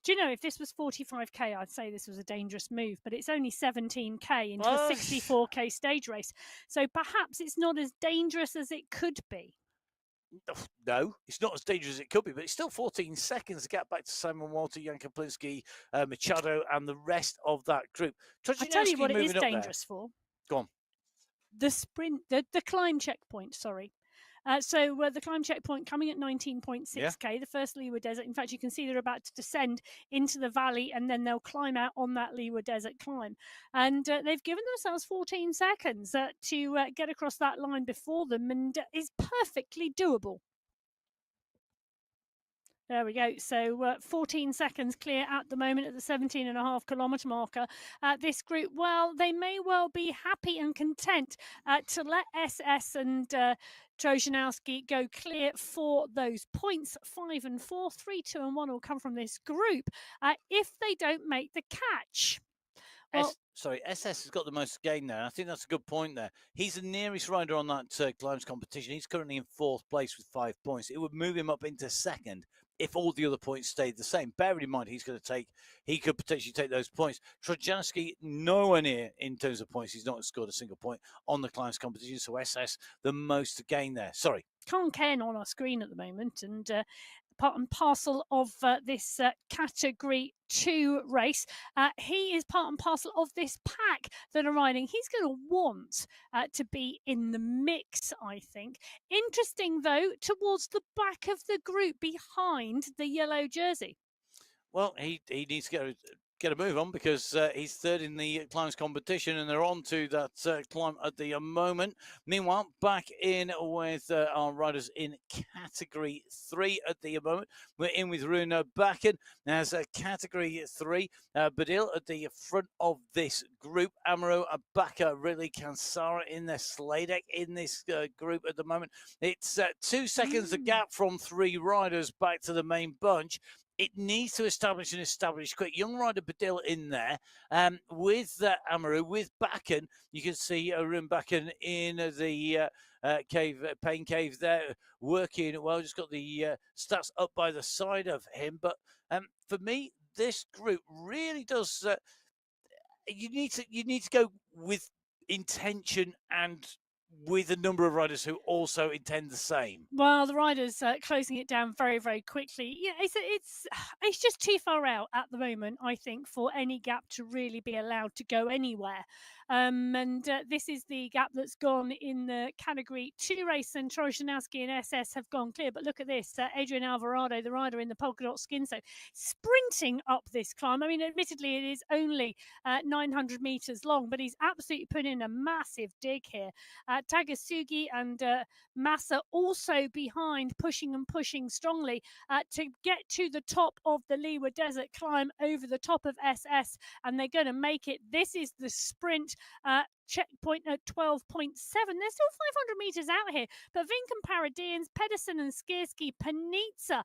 do you know, if this was 45k, I'd say this was a dangerous move, but it's only 17k into a 64k stage race. So perhaps it's not as dangerous as it could be. No, it's not as dangerous as it could be, but it's still 14 seconds to get back to Simon Walter, Jan Kaplinski, Machado, and the rest of that group. I tell you what it is dangerous for. Go on. The sprint, the climb checkpoint, sorry. The climb checkpoint coming at 19.6k, the first Leeward Desert. In fact, you can see they're about to descend into the valley, and then they'll climb out on that Leeward Desert climb. And they've given themselves 14 seconds to get across that line before them, and is perfectly doable. There we go. So 14 seconds clear at the moment at the 17.5 kilometre marker. This group, well, they may well be happy and content to let SS and Trojanowski go clear for those points. 5 and 4, 3, 2 and 1 will come from this group if they don't make the catch. Well, SS has got the most gain there. I think that's a good point there. He's the nearest rider on that climbs competition. He's currently in 4th place with 5 points. It would move him up into 2nd if all the other points stayed the same. Bearing in mind, he could potentially take those points. Trojanowski, nowhere near in terms of points. He's not scored a single point on the climbs competition. So SS, the most gain there. Sorry. Can't Ken on our screen at the moment, and part and parcel of this Category 2 race. He is part and parcel of this pack that are riding. He's going to want to be in the mix, I think. Interesting, though, towards the back of the group behind the yellow jersey. Well, he needs to get a move on, because he's 3rd in the climbs competition, and they're on to that climb at the moment. Meanwhile, back in with our riders in Category 3 at the moment. We're in with Runa Bakken as Category 3. Badil at the front of this group. Amaro, Abaka, really Kansara in their sleigh deck in this group at the moment. It's 2 seconds the gap from 3 riders back to the main bunch. It needs to establish quick. Young rider Badil in there with Amaru, with Bakken. You can see Arun Bakken in the Pain Cave there working well. Just got the stats up by the side of him. But for me, this group really does. You need to go with intention and with a number of riders who also intend the same. Well, the riders closing it down very, very quickly. Yeah, it's just too far out at the moment, I think, for any gap to really be allowed to go anywhere. And this is the gap that's gone in the Category 2 race, and Trojanoski and SS have gone clear. But look at this, Adrian Alvarado, the rider in the polka dot skin, so sprinting up this climb. I mean, admittedly, it is only 900 metres long, but he's absolutely put in a massive dig here. Tagasugi and Massa also behind, pushing and pushing strongly to get to the top of the Liwa Desert climb over the top of SS, and they're going to make it. This is the sprint. Checkpoint at 12.7. They're still 500 metres out here, but Vink and Paradians, Pedersen and Skierski, Panizza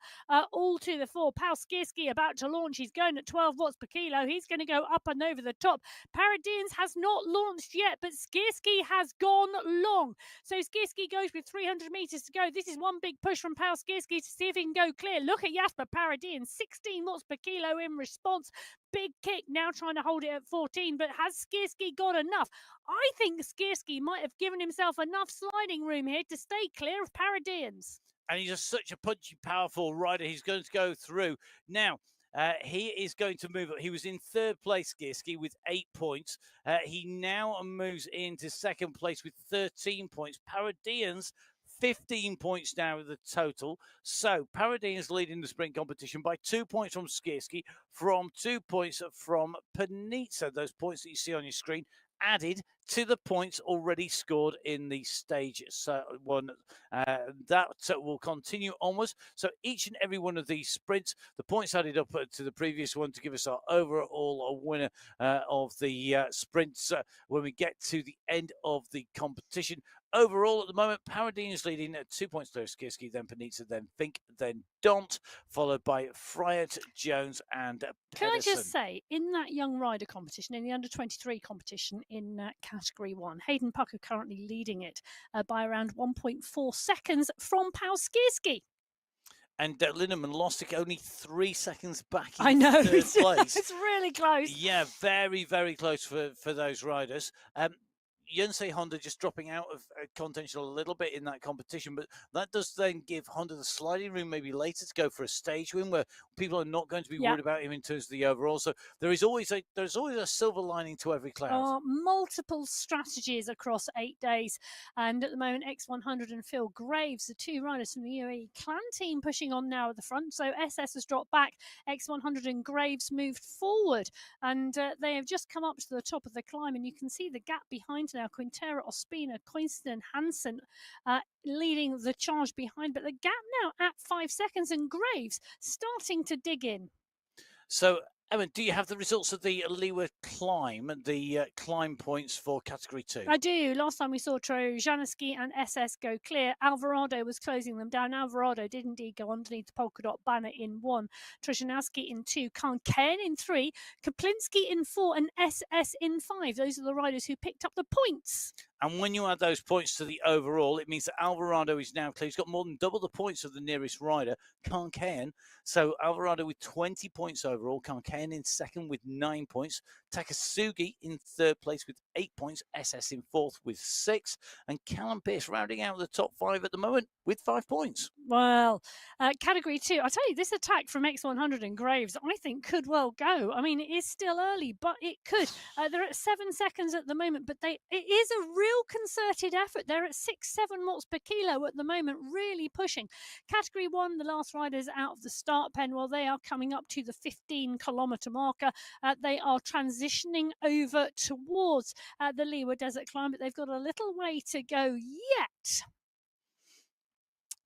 all to the fore. Pal Skierski about to launch. He's going at 12 watts per kilo. He's going to go up and over the top. Paradians has not launched yet, but Skierski has gone long. So Skierski goes with 300 metres to go. This is one big push from Pal Skierski to see if he can go clear. Look at Jasper Paradians, 16 watts per kilo in response. Big kick, now trying to hold it at 14, but has Skierski got enough? I think Skierski might have given himself enough sliding room here to stay clear of Paradians. And he's just such a punchy, powerful rider. He's going to go through. Now, he is going to move up. He was in third place, Skierski, with 8 points. He now moves into second place with 13 points. Paradians 15 points now with the total. So Paradians leading the sprint competition by 2 points from Skierski, from 2 points from Panizza. Those points that you see on your screen added to the points already scored in the stage one. That will continue onwards. So each and every one of these sprints, the points added up to the previous one to give us our overall winner of the sprints when we get to the end of the competition. Overall, at the moment, Paradians leading at 2 points to Skierski, then Panizza, then Fink, then Dont, followed by Fryatt, Jones, and Pedersen. Can I just say, in that young rider competition, in the under-23 competition in Category 1, Hayden Pucker currently leading it by around 1.4 seconds from Pal Skierski. And Linneman lost it only 3 seconds back in I know, third place. It's really close. Yeah, very, very close for those riders. Yonsei Honda just dropping out of contention a little bit in that competition, but that does then give Honda the sliding room maybe later to go for a stage win where people are not going to be worried about him in terms of the overall. So there's always a silver lining to every cloud. Multiple strategies across 8 days, and at the moment X100 and Phil Graves, the two riders from the UAE clan team, pushing on now at the front. So SS has dropped back, X100 and Graves moved forward, and they have just come up to the top of the climb, and you can see the gap behind now. Quintera, Ospina, Quinston and Hansen leading the charge behind, but the gap now at 5 seconds, and Graves starting to dig in. So, Evan, do you have the results of the Liwa climb, the climb points for Category 2? I do. Last time we saw Trojanoski and SS go clear. Alvarado was closing them down. Alvarado did indeed go underneath the polka dot banner in 1. Trojanoski in 2. Kanken in 3. Kaplinski in 4. And SS in 5. Those are the riders who picked up the points. And when you add those points to the overall, it means that Alvarado is now clear. He's got more than double the points of the nearest rider, Kanken. So Alvarado with 20 points overall. Kanken in second with 9 points. Takasugi in third place with 8 points. SS in fourth with 6. And Callum Pearce rounding out the top 5 at the moment with 5 points. Well, Category 2, I tell you, this attack from X100 and Graves, I think, could well go. I mean, it is still early, but it could. They're at 7 seconds at the moment, but it is a real concerted effort. They're at 6-7 watts per kilo at the moment, really pushing. Category 1, the last riders out of the start pen, well, they are coming up to the 15-kilometre marker. They are transitioning over towards the Liwa Desert climb, but they've got a little way to go yet.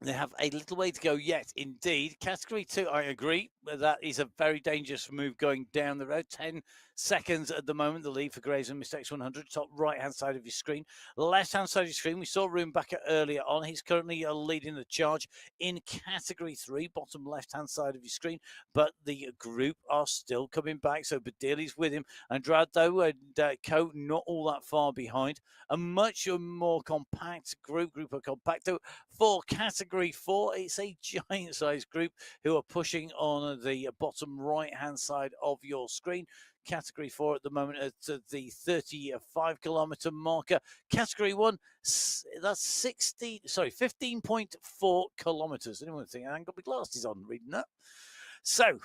They have a little way to go yet, indeed. Category 2, I agree. that is a very dangerous move going down the road. 10 seconds at the moment, the lead for Graves and Mistakes 100. Top right-hand side of your screen. Left-hand side of your screen, we saw Roombacker earlier on. He's currently leading the charge in Category 3, bottom left-hand side of your screen. But the group are still coming back. So Badili's with him. Andrado and Co not all that far behind. A much more compact group of compacto for Category 4. It's a giant-sized group who are pushing on the bottom right-hand side of your screen. Category 4 at the moment at the 35-kilometer marker. Category 1, that's 15.4 kilometers. Anyone think I haven't got my glasses on reading that? So,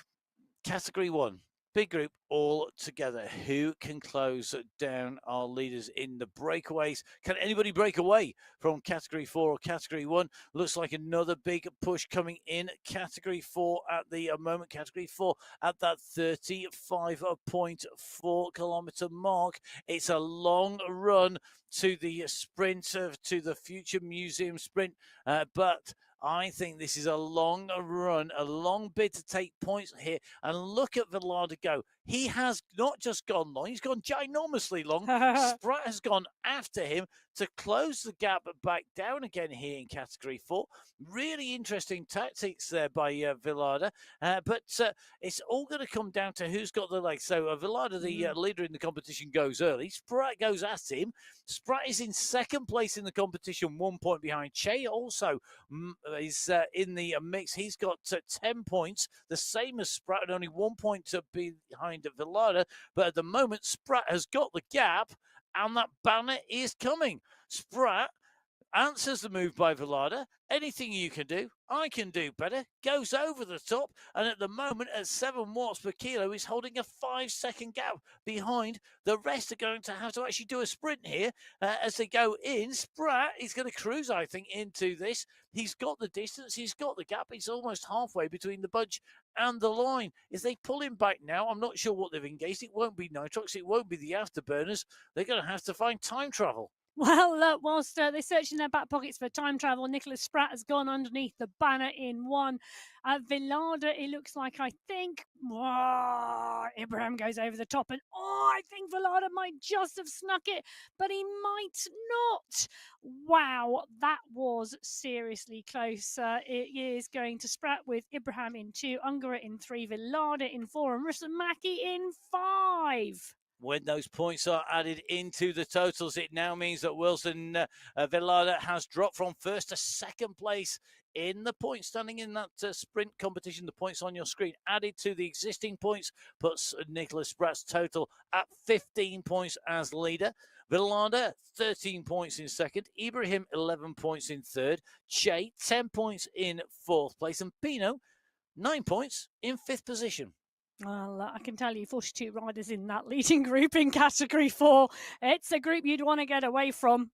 Category 1, big group all together. Who can close down our leaders in the breakaways? Can anybody break away from Category 4 or Category 1? Looks like another big push coming in. Category 4 at the moment. Category 4 at that 35.4 kilometer mark. It's a long run to the sprint, to the Future Museum sprint, but I think this is a long run, a long bid to take points here. And look at Velarde go. He has not just gone long, he's gone ginormously long. Spratt has gone after him to close the gap back down again here in Category 4. Really interesting tactics there by Velarde. But it's all going to come down to who's got the legs. So Velarde, the leader in the competition, goes early. Spratt goes at him. Spratt is in second place in the competition, 1 point behind. Che also is in the mix. He's got 10 points, the same as Spratt, and only 1 point to be behind Velarde. But at the moment, Spratt has got the gap, and that banner is coming. Spratt answers the move by Velarde. Anything you can do, I can do better. Goes over the top, and at the moment, at 7 watts per kilo, is holding a 5-second gap behind. The rest are going to have to actually do a sprint here as they go in. Spratt is going to cruise, I think, into this. He's got the distance, he's got the gap. He's almost halfway between the bunch and the line. If they pull him back now, I'm not sure what they've engaged. It won't be nitrox, it won't be the afterburners. They're going to have to find time travel. Well, whilst they're searching their back pockets for time travel, Nicholas Spratt has gone underneath the banner in one. Velarde, it looks like, I think, Ibrahim goes over the top, and I think Velarde might just have snuck it, but he might not. Wow, that was seriously close. It is going to Spratt with Ibrahim in 2, Ungara in 3, Velarde in 4, and Rustamaki in 5. When those points are added into the totals, it now means that Wilson Velarde has dropped from first to second place in the point standing in that sprint competition. The points on your screen added to the existing points puts Nicholas Spratt's total at 15 points as leader. Velarde, 13 points in second. Ibrahim, 11 points in third. Che, 10 points in fourth place. And Pino, 9 points in fifth position. Well, I can tell you 42 riders in that leading group in Category 4. It's a group you'd want to get away from.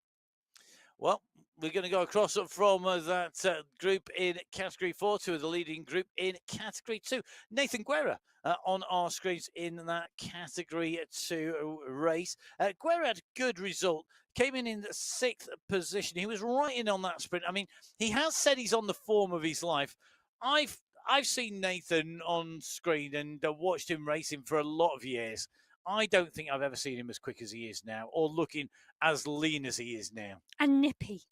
Well, we're going to go across from that group in Category 4 to the leading group in Category 2. Nathan Guerra on our screens in that Category 2 race. Guerra had a good result. Came in the 6th position. He was right in on that sprint. I mean, he has said he's on the form of his life. I've seen Nathan on screen and watched him racing for a lot of years. I don't think I've ever seen him as quick as he is now, or looking as lean as he is now. And nippy.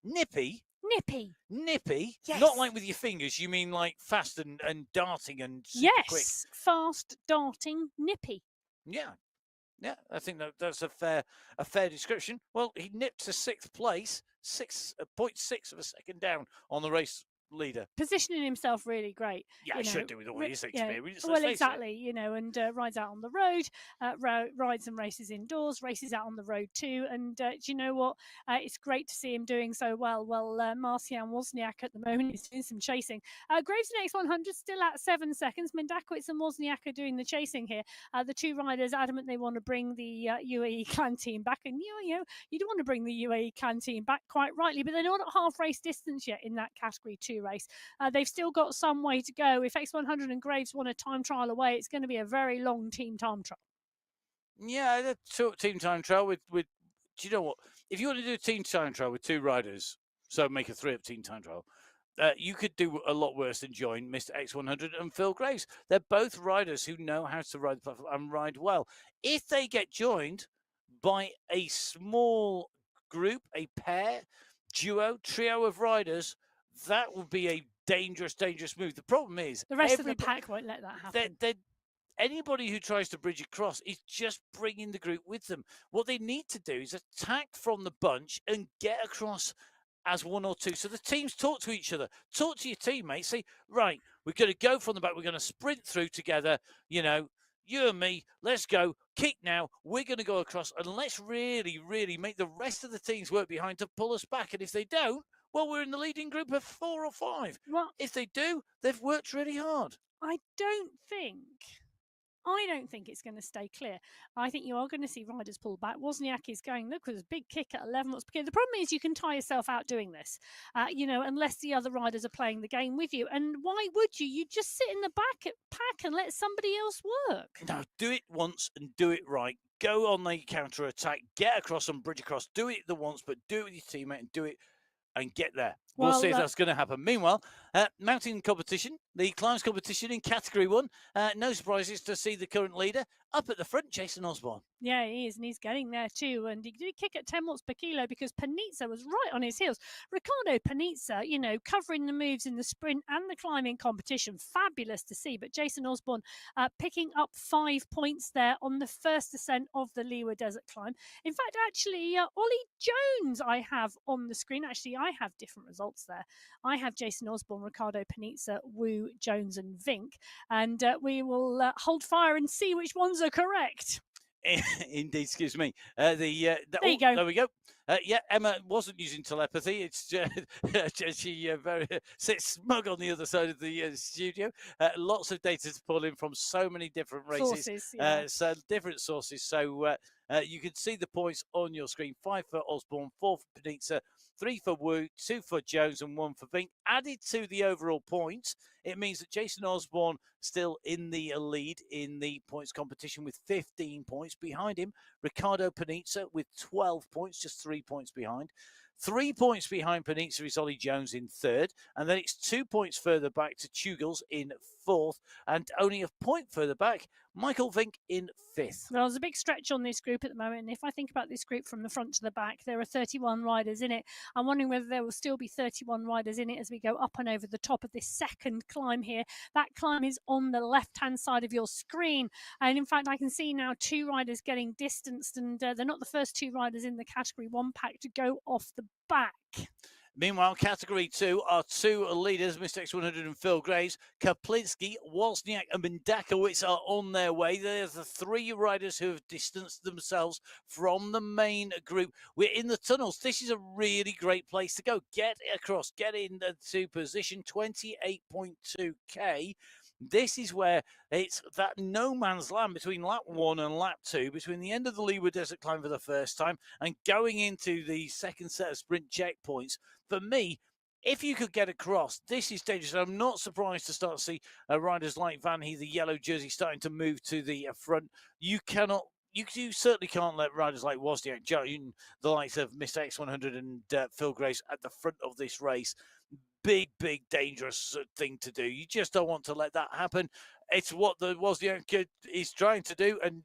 Nippy? Nippy. Nippy? Yes. Not like with your fingers, you mean like fast and darting and super quick? Yes, fast, darting, nippy. Yeah. Yeah, I think that's a fair description. Well, he nipped to 6th place, 6.6 of a second down on the race leader. Positioning himself really great. Yeah, he should do with all his experience. Well, exactly, and rides out on the road, rides and races indoors, races out on the road too. And do you know what? It's great to see him doing so well. Well, Marcian Wozniak at the moment is doing some chasing. Graves in X100 still at 7 seconds. Mendakowicz and Wozniak are doing the chasing here. The two riders adamant they want to bring the UAE clan team back. And, you do want to bring the UAE clan team back, quite rightly, but they're not at half race distance yet in that Category 2 race. They've still got some way to go. If X100 and Graves want a time trial away, it's going to be a very long team time trial. Yeah, the team time trial with do you know what? If you want to do a team time trial with 2 riders, so make a 3-up team time trial, you could do a lot worse than join Mr. X100 and Phil Graves. They're both riders who know how to ride the platform and ride well. If they get joined by a small group, a pair, duo, trio of riders, that would be a dangerous, dangerous move. The problem is the rest of the pack won't let that happen. Anybody who tries to bridge across is just bringing the group with them. What they need to do is attack from the bunch and get across as one or two. So the teams talk to each other, talk to your teammates, say, right, we're going to go from the back, we're going to sprint through together, you and me, let's go, kick now, we're going to go across, and let's really, really make the rest of the teams work behind to pull us back. And if they don't, well, we're in the leading group of 4 or 5. Well, if they do, they've worked really hard. I don't think it's going to stay clear. I think you are going to see riders pull back. Wozniak is going, look, there's a big kick at 11. The problem is you can tie yourself out doing this, unless the other riders are playing the game with you. And why would you? You just sit in the back pack and let somebody else work. No, do it once and do it right. Go on the counter attack, get across and bridge across. Do it the once, but do it with your teammate and do it and get there. We'll see if that's going to happen. Meanwhile, mountain competition, the climbs competition in Category 1. No surprises to see the current leader up at the front, Jason Osborne. Yeah, he is, and he's getting there too. And he did kick at 10 watts per kilo because Panizza was right on his heels. Riccardo Panizza, covering the moves in the sprint and the climbing competition. Fabulous to see. But Jason Osborne picking up 5 points there on the first ascent of the Liwa Desert Climb. In fact, actually, Ollie Jones I have on the screen. Actually, I have different results there. I have Jason Osborne, Riccardo Panizza, Wu, Jones and Vink. And we will hold fire and see which ones are correct. Indeed, excuse me. There you go. There we go. Emma wasn't using telepathy. It's she very sits smug on the other side of the studio. Lots of data to pull in from so many different races, so different sources. So you can see the points on your screen: 5 for Osborne, 4 for Panizza, 3 for Wu, 2 for Jones, and 1 for Vink. Added to the overall points, it means that Jason Osborne still in the lead in the points competition with 15 points. Behind him, Riccardo Panizza with 12 points, just 3 points behind. 3 points behind Panizza is Ollie Jones in third, and then it's 2 points further back to Tugels in fourth, and only a point further back, Michael Vink in fifth. Well, there's a big stretch on this group at the moment, and if I think about this group from the front to the back, there are 31 riders in it. I'm wondering whether there will still be 31 riders in it as we go up and over the top of this second climb here. That climb is on the left-hand side of your screen, and in fact, I can see now 2 riders getting distanced, and they're not the first 2 riders in the Category 1 pack to go off the back. Meanwhile, Category 2 are 2 leaders, Mr. X100 and Phil Graves. Kaplinski, Wozniak and Mendakowicz are on their way. There's the 3 riders who have distanced themselves from the main group. We're in the tunnels. This is a really great place to go. Get across, get into position 28.2K. This is where it's that no man's land between lap 1 and lap 2, between the end of the Liwa Desert Climb for the first time and going into the second set of sprint checkpoints. For me, if you could get across, this is dangerous. I'm not surprised to start to see riders like Van He, the yellow jersey, starting to move to the front. You certainly can't let riders like Wozniak, Joan, the likes of Mr. X100 and Phil Graves at the front of this race. Big, dangerous thing to do. You just don't want to let that happen. It's what the Wozniak is trying to do, and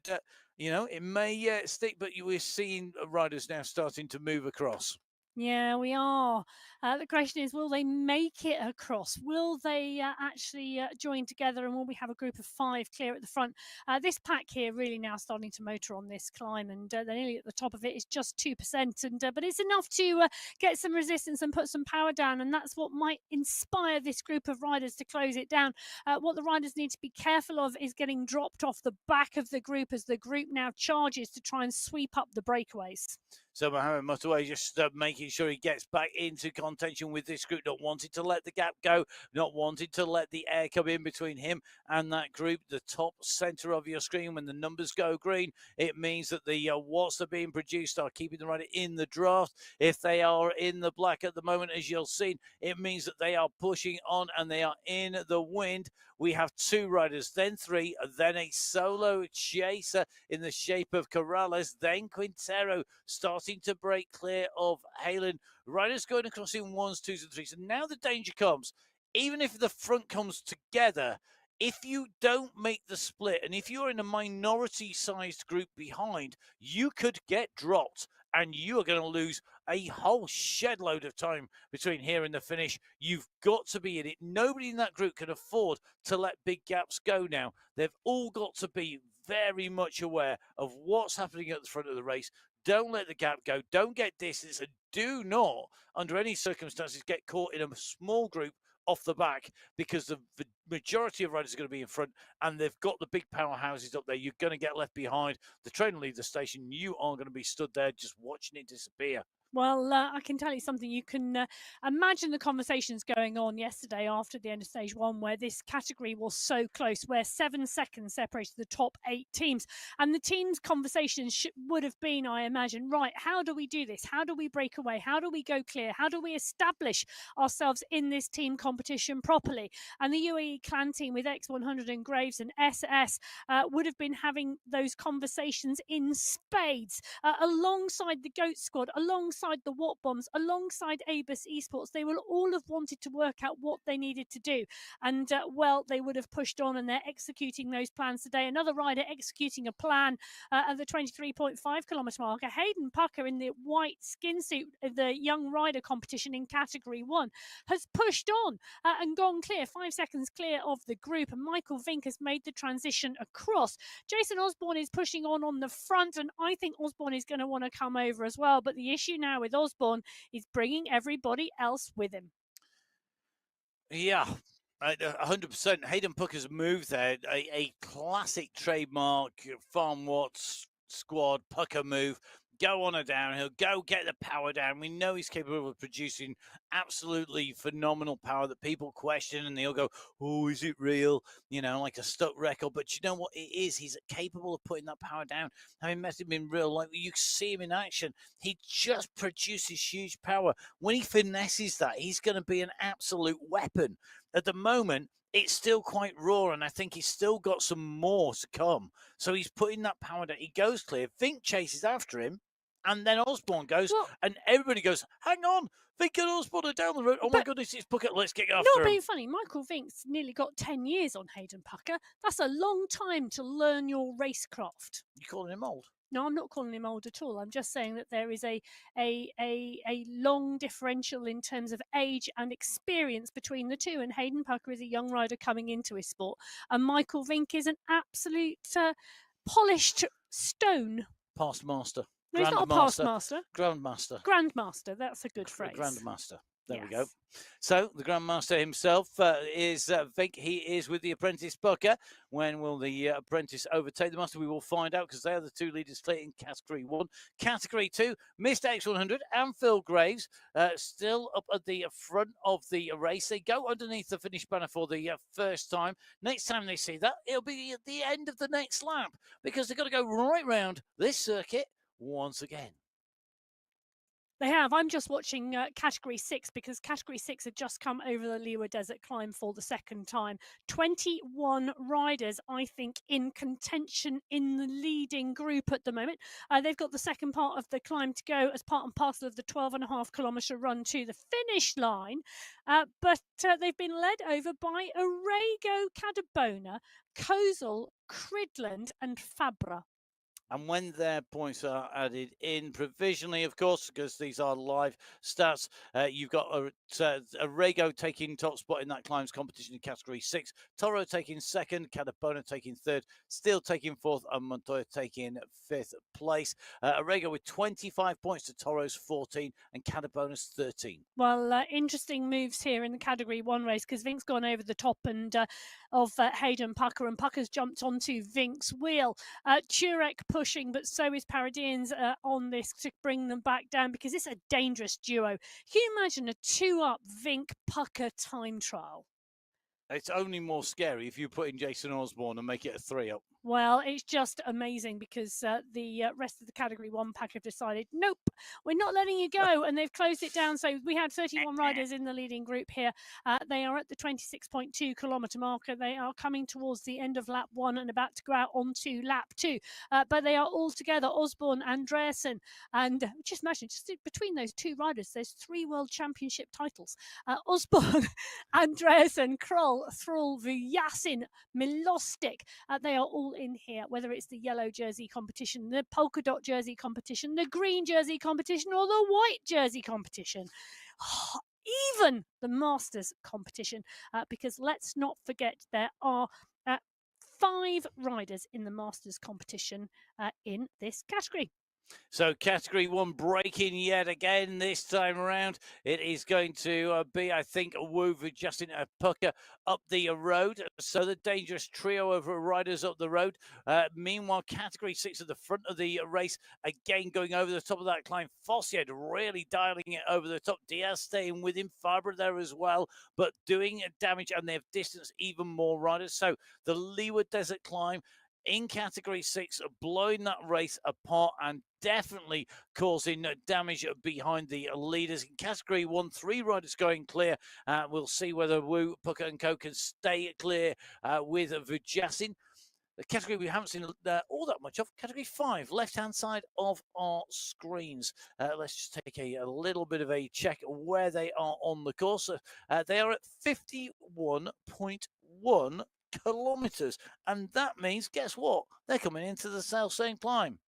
it may stick, but we're seeing riders now starting to move across. Yeah, we are. The question is, will they make it across? Will they actually join together, and will we have a group of 5 clear at the front? This pack here really now starting to motor on this climb, and they're nearly at the top of it. It's just 2%, but it's enough to get some resistance and put some power down, and that's what might inspire this group of riders to close it down. What the riders need to be careful of is getting dropped off the back of the group as the group now charges to try and sweep up the breakaways. So Mohammed Mutaway just making sure he gets back into contention with this group, not wanting to let the gap go, not wanting to let the air come in between him and that group. The top centre of your screen, when the numbers go green, it means that the watts that are being produced are keeping the rider in the draft. If they are in the black at the moment, as you'll see, it means that they are pushing on and they are in the wind. we have 2 riders, then 3, then a solo chaser in the shape of Corrales, then Quintero starting to break clear of Halen. Riders going across in 1s, 2s, and 3s. And now the danger comes. Even if the front comes together, if you don't make the split, and if you're in a minority-sized group behind, you could get dropped, and you are going to lose a whole shed load of time between here and the finish. You've got to be in it. Nobody in that group can afford to let big gaps go now. They've all got to be very much aware of what's happening at the front of the race. Don't let the gap go. Don't get distance, and do not, under any circumstances, get caught in a small group off the back, because the majority of riders are going to be in front, and they've got the big powerhouses up there. You're going to get left behind. The train will leave the station. You are going to be stood there just watching it disappear. Well, I can tell you something. You can imagine the conversations going on yesterday after the end of stage 1, where this category was so close, where 7 seconds separated the top 8 teams. And the teams' conversations would have been, I imagine, right, how do we do this? How do we break away? How do we go clear? How do we establish ourselves in this team competition properly? And the UAE clan team with X100 and Graves and SS would have been having those conversations in spades alongside the GOAT squad, alongside the Watt Bombs, alongside Abus Esports. They will all have wanted to work out what they needed to do. And, well, they would have pushed on, and they're executing those plans today. Another rider executing a plan at the 23.5 kilometre marker. Hayden Pucker in the white skin suit of the young rider competition in category 1 has pushed on and gone clear, 5 seconds clear of the group. And Michael Vink has made the transition across. Jason Osborne is pushing on the front, and I think Osborne is going to want to come over as well. But the issue now with Osborne is bringing everybody else with him. Yeah, 100%. Hayden Pucker's move there, a classic trademark Farm Watts squad Pucker move. Go on a downhill, go get the power down. We know he's capable of producing absolutely phenomenal power that people question, and they'll go, oh, is it real? You know, like a stuck record. But you know what it is? He's capable of putting that power down. Having met him in real life, you see him in action. He just produces huge power. When he finesses that, he's going to be an absolute weapon. At the moment, it's still quite raw, and I think he's still got some more to come. So he's putting that power down. He goes clear. Vink chases after him, and then Osborne goes, and everybody goes, hang on, Vink and Osborne are down the road. Oh my goodness, it's Pucker. Let's get after him. Not being funny, Michael Vink's nearly got 10 years on Hayden Pucker. That's a long time to learn your racecraft. You calling him old? No, I'm not calling him old at all. I'm just saying that there is a long differential in terms of age and experience between the two. And Hayden Pucker is a young rider coming into his sport, and Michael Vink is an absolute polished stone. Past master. No, he's not a past master. Grandmaster. Grandmaster. That's a good phrase. Grandmaster. There we go. So the Grandmaster himself is Vink. He is with the apprentice Pucker. When will the apprentice overtake the master? We will find out, because they are the 2 leaders clear in Category 1. Category 2, Mr. X100 and Phil Graves still up at the front of the race. They go underneath the finish banner for the first time. Next time they see that, it'll be at the end of the next lap, because they've got to go right round this circuit once again. They have. I'm just watching Category 6, because Category 6 had just come over the Liwa Desert Climb for the second time. 21 riders, I think, in contention in the leading group at the moment. They've got the second part of the climb to go as part and parcel of the 12.5 kilometre run to the finish line. But they've been led over by Arago, Cadabona, Kozel, Cridland and Fabra. And when their points are added in provisionally, of course, because these are live stats, you've got Arago taking top spot in that climbs competition in Category 6, Toro taking second, Cadabona taking third, Steele taking fourth, and Montoya taking fifth place. Arago with 25 points to Toro's 14 and Cadabona's 13. Well, interesting moves here in the Category 1 race, because Vink's gone over the top and of Hayden Pucker, and Pucker's jumped onto Vink's wheel. Turek pushing, but so is Paradians on this to bring them back down, because it's a dangerous duo. Can you imagine a 2-up Vink Pucker time trial? It's only more scary if you put in Jason Osborne and make it a 3-up. Well, it's just amazing because the rest of the Category 1 pack have decided, nope, we're not letting you go. And they've closed it down. So we had 31 riders in the leading group here. They are at the 26.2 kilometre marker. They are coming towards the end of lap 1 and about to go out onto lap 2. But they are all together, Osborne, Andreasen. And just imagine, just between those two riders, there's 3 World Championship titles. Osborne, Andreasen, Kroll, Thrall, Vujasin, Milostic. They are all in here, whether it's the yellow jersey competition, the polka dot jersey competition, the green jersey competition, or the white jersey competition. Even the Masters competition, because let's not forget there are 5 riders in the Masters competition in this category. So Category 1 breaking yet again this time around. It is going to be, I think, Woo Justin Pucker up the road. So the dangerous trio of riders up the road. Meanwhile, Category 6 at the front of the race, again going over the top of that climb. Fossiad really dialing it over the top. Diaz staying with him. Fabre there as well, but doing damage, and they've distanced even more riders. So the Leeward Desert climb in Category 6, blowing that race apart and definitely causing damage behind the leaders. In Category 1, 3 riders going clear. We'll see whether Woo, Pucker and Co can stay clear with Vujasin. The category we haven't seen all that much of, Category 5, left-hand side of our screens. Let's just take a little bit of a check where they are on the course. They are at 51.1 kilometers, and that means, guess what? They're coming into the South Same climb.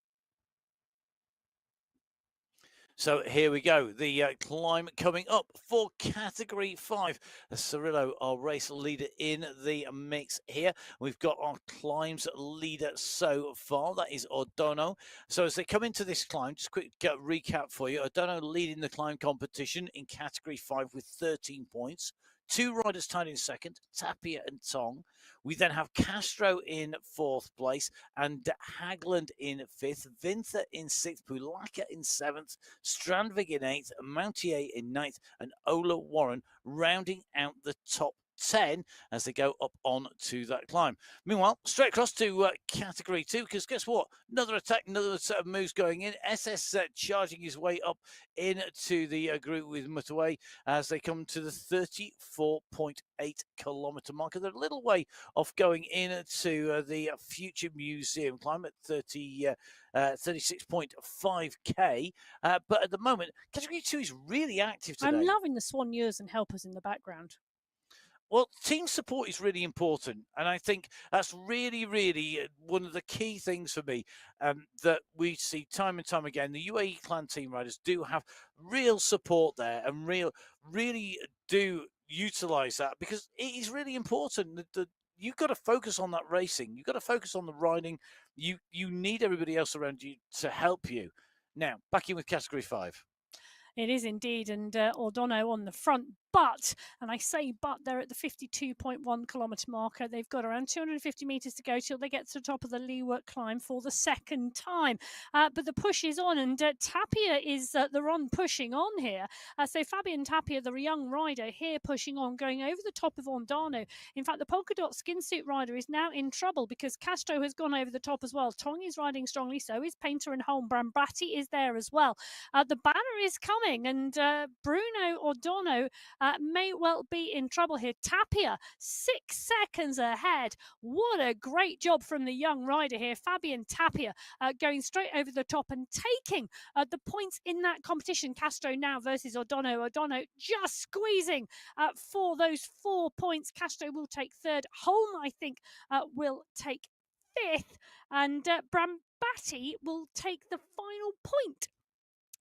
So here we go, the climb coming up for Category 5. Cirillo, our race leader in the mix here. We've got our climbs leader so far, that is O'Donoghue. So as they come into this climb, just a quick recap for you. O'Donoghue leading the climb competition in Category 5 with 13 points. 2 riders tied in second, Tapia and Tong. We then have Castro in 4th place and Hagland in 5th, Vinther in 6th, Pulaka in 7th, Strandvik in 8th, Mountier in 9th, and Ola Warren rounding out the top 10 as they go up on to that climb. Meanwhile, straight across to Category 2, because guess what? Another attack, another set of moves going in. SS charging his way up into the group with Mutaway as they come to the 34.8 kilometre marker. They're a little way off going into the Future Museum climb at 36.5k. But at the moment, Category 2 is really active today. I'm loving the Swan Years and Helpers in the background. Well, team support is really important. And I think that's really, really one of the key things for me that we see time and time again. The UAE Clan team riders do have real support there and really do utilize that because it is really important. You've got to focus on that racing. You've got to focus on the riding. You need everybody else around you to help you. Now, back in with Category 5. It is indeed, and O'Donoghue on the front. But, and I say but, they're at the 52.1 kilometre marker. They've got around 250 metres to go till they get to the top of the Leeward climb for the second time. But the push is on, and Tapia is the run pushing on here. So Fabian Tapia, the young rider here pushing on, going over the top of O'Donoghue. In fact, the polka dot skin suit rider is now in trouble because Castro has gone over the top as well. Tong is riding strongly, so is Painter and Holm. Brambati is there as well. The banner is coming, and Bruno O'Donoghue may well be in trouble here. Tapia, 6 seconds ahead. What a great job from the young rider here. Fabian Tapia going straight over the top and taking the points in that competition. Castro now versus O'Donoghue. O'Donoghue just squeezing for those 4 points. Castro will take 3rd. Holm, I think, will take 5th. And Brambati will take the final point.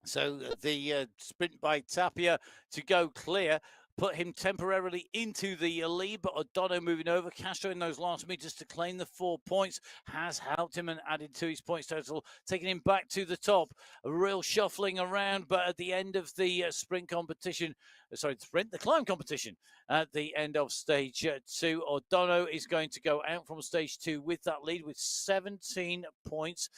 So the sprint by Tapia to go clear put him temporarily into the lead, but O'Donoghue moving over. Castro in those last meters to claim the 4 points has helped him and added to his points total, taking him back to the top. A real shuffling around, but at the end of the sprint competition, the climb competition, at the end of stage 2, O'Donoghue is going to go out from stage 2 with that lead with 17 points.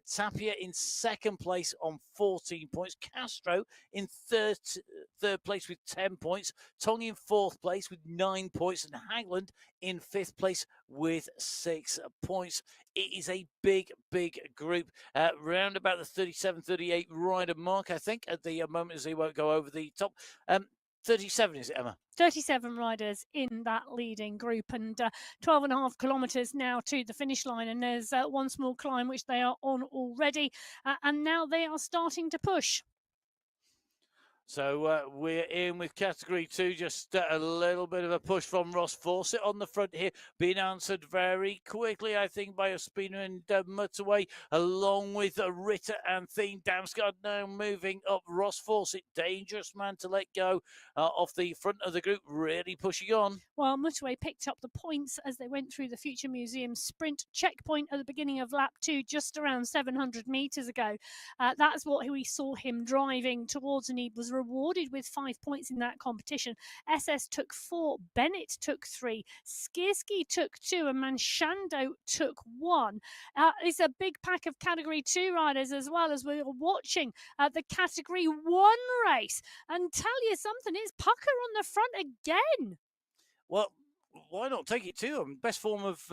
Tapia in 2nd place on 14 points. Castro in third place with 10 points, Tong in fourth place with 9 points, and Hagland in fifth place with 6 points. It is a big, big group, round about the 37, 38 rider mark, I think, at the moment, as they won't go over the top. 37, is it, Emma? 37 riders in that leading group, and 12.5 kilometres now to the finish line. And there's one small climb which they are on already, and now they are starting to push. So we're in with category 2, just a little bit of a push from Ross Fawcett on the front here, being answered very quickly, I think, by Ospina and Mutterway, along with Ritter and Thien Damsgaard now moving up. Ross Fawcett, dangerous man to let go off the front of the group, really pushing on. Well, Mutterway picked up the points as they went through the Future Museum sprint checkpoint at the beginning of lap 2, just around 700 metres ago. That's what we saw him driving towards, and he was rewarded with 5 points in that competition. SS took 4, Bennett took 3, Skierski took 2, and Manchando took 1. It's a big pack of Category 2 riders as well, as we were watching the Category 1 race. And tell you something, it's Pucker on the front again. Well, why not take it to him? Best form of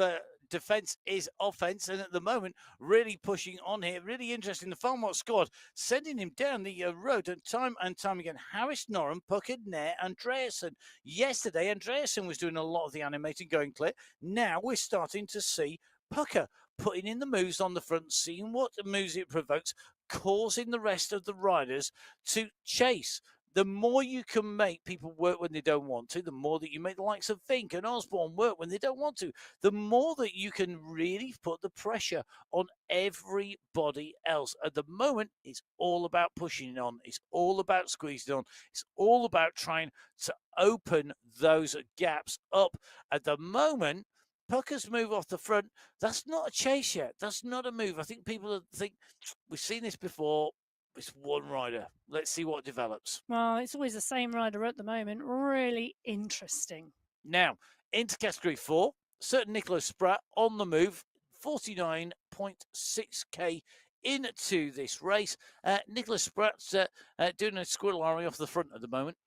defence is offence, and at the moment, really pushing on here. Really interesting. The Farmart squad sending him down the road and time again. Harris, Norum, Puckett, Nair, Andreasen. Yesterday, Andreasen was doing a lot of the animating, going clear. Now we're starting to see Pucker putting in the moves on the front, seeing what moves it provokes, causing the rest of the riders to chase. The more you can make people work when they don't want to, the more that you make the likes of Fink and Osborne work when they don't want to, the more that you can really put the pressure on everybody else. At the moment, it's all about pushing on. It's all about squeezing on. It's all about trying to open those gaps up. At the moment, Pucker's move off the front, that's not a chase yet. That's not a move. I think people think, we've seen this before. It's one rider. Let's see what develops. Well, it's always the same rider at the moment. Really interesting. Now, into category 4, certain Nicholas Spratt on the move, 49.6k into this race. Nicholas Spratt's doing a squirrelary off the front at the moment.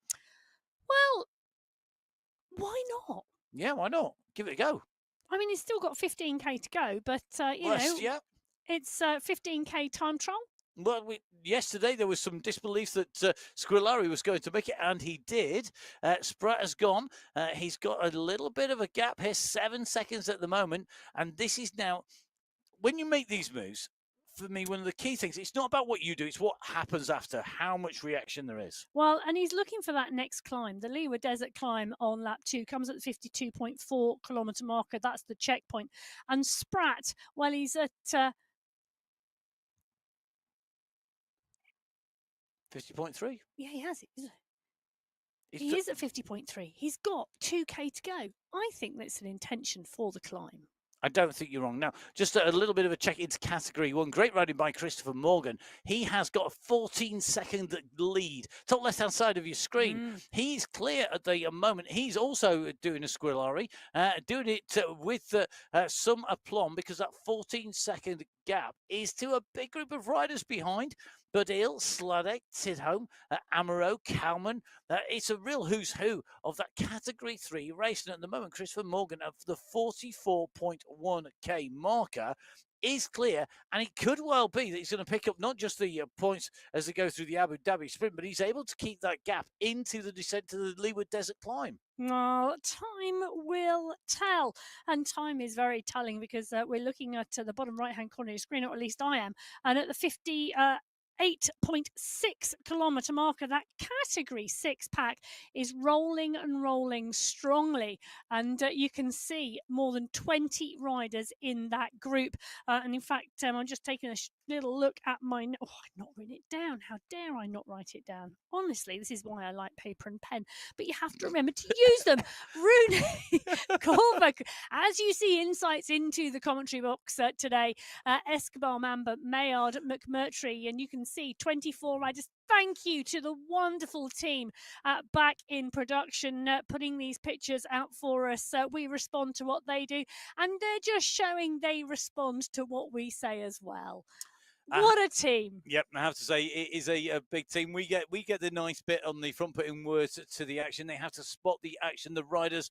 Well, why not? Yeah, why not? Give it a go. I mean, he's still got 15k to go, but, you know, yeah. It's 15k time trial. Well, yesterday there was some disbelief that Squirrelari was going to make it, and he did. Spratt has gone. He's got a little bit of a gap here, 7 seconds at the moment. And this is now, when you make these moves, for me, one of the key things, it's not about what you do, it's what happens after, how much reaction there is. Well, and he's looking for that next climb. The Leeward Desert climb on lap 2 comes at the 52.4 kilometre marker. That's the checkpoint. And Spratt, well, he's at... 50.3. Yeah, he has it. He is at 50.3. He's got 2k to go. I think that's an intention for the climb. I don't think you're wrong. Now, just a little bit of a check into category 1. Great riding by Christopher Morgan. He has got a 14-second lead. Top left-hand side of your screen. He's clear at the moment. He's also doing a squirrelary, doing it with some aplomb, because that 14-second gap is to a big group of riders behind. Budil, Sladek, Tidholm, Amaro, Kalman. It's a real who's who of that Category 3 race. And at the moment, Christopher Morgan of the 44.1k marker is clear. And it could well be that he's going to pick up not just the points as they go through the Abu Dhabi sprint, but he's able to keep that gap into the descent to the Leeward Desert climb. Well, time will tell. And time is very telling, because we're looking at the bottom right-hand corner of the screen, or at least I am. And at the 8.6 kilometre marker, that Category 6 pack is rolling and rolling strongly, and you can see more than 20 riders in that group. And in fact, I'm just taking a little look at my... Oh, I've not written it down. How dare I not write it down? Honestly, this is why I like paper and pen, but you have to remember to use them. Rooney, Corvac, as you see insights into the commentary box today, Escobar, Mamba, Maillard, McMurtry, and you can see 24 riders. Thank you to the wonderful team back in production, putting these pictures out for us. We respond to what they do, and they're just showing they respond to what we say as well. What a team! Yep, I have to say it is a big team. We get the nice bit on the front, putting words to the action. They have to spot the action. The riders,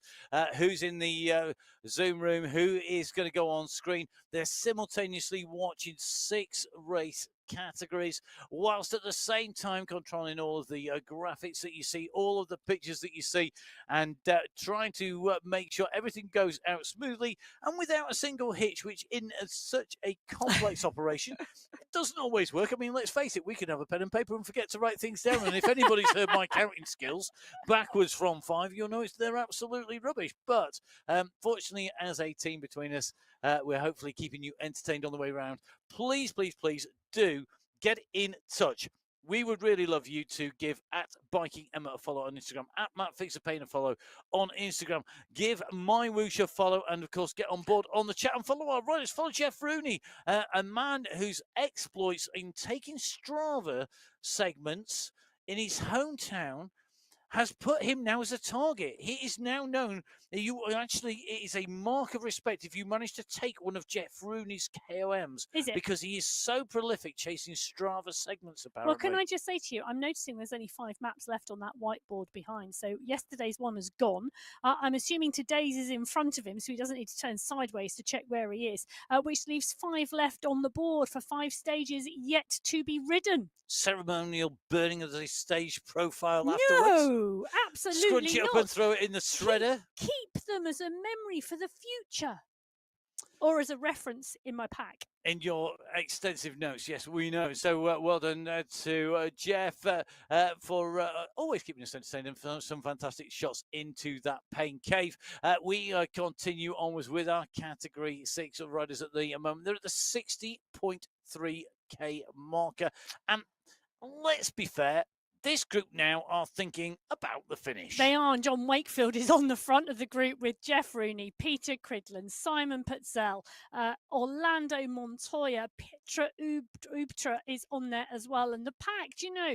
who's in the Zoom room, who is going to go on screen. They're simultaneously watching 6 race categories, whilst at the same time controlling all of the graphics that you see, all of the pictures that you see, and trying to make sure everything goes out smoothly and without a single hitch, which in such a complex operation, it doesn't always work. I mean, let's face it, we can have a pen and paper and forget to write things down. And if anybody's heard my counting skills backwards from 5, you'll know they're absolutely rubbish. But fortunately, as a team between us, we're hopefully keeping you entertained on the way around. Please, please, please do get in touch. We would really love you to give at Biking Emma a follow on Instagram, at Matt Fixer Payne a follow on Instagram. Give MyWhoosh a follow, and of course, get on board on the chat and follow our riders. Follow Jeff Rooney, a man whose exploits in taking Strava segments in his hometown has put him now as a target. He is now known. You actually, it is a mark of respect if you manage to take one of Jeff Rooney's KOMs. Is it? Because he is so prolific chasing Strava segments, apparently. Well, can I just say to you, I'm noticing there's only 5 maps left on that whiteboard behind. So yesterday's one is gone. I'm assuming today's is in front of him, so he doesn't need to turn sideways to check where he is, which leaves 5 left on the board for 5 stages yet to be ridden. Ceremonial burning of the stage profile no, afterwards? No, absolutely Scrunch it not. up and throw it in the shredder? Keep them as a memory for the future. Or as a reference in my pack. In your extensive notes, yes, we know. So well done to Jeff for always keeping us entertained and for some fantastic shots into that pain cave. We continue onwards with our Category 6 riders at the moment. They're at the 60.3k marker. And let's be fair, this group now are thinking about the finish. They are, and John Wakefield is on the front of the group with Jeff Rooney, Peter Cridland, Simon Putzel, Orlando Montoya, Petra Ubtra is on there as well. And the pack, do you know,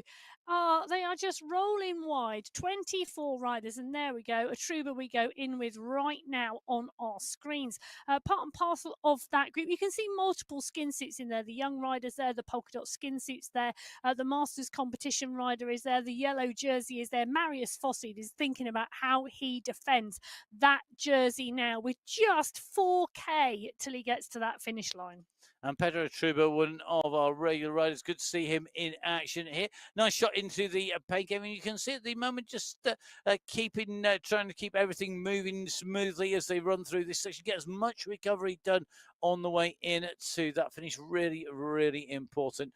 they are just rolling wide. 24 riders, and there we go. A Truba we go in with right now on our screens. Part and parcel of that group, you can see multiple skin suits in there. The young riders there, the polka dot skin suits there. The Masters competition rider is there. The yellow jersey is there. Marius Fossid is thinking about how he defends that jersey now with just 4k till he gets to that finish line. And Pedro Truba, one of our regular riders. Good to see him in action here. Nice shot into the paint game. And you can see at the moment just trying to keep everything moving smoothly as they run through this section. Get as much recovery done on the way in to that finish. Really, really important.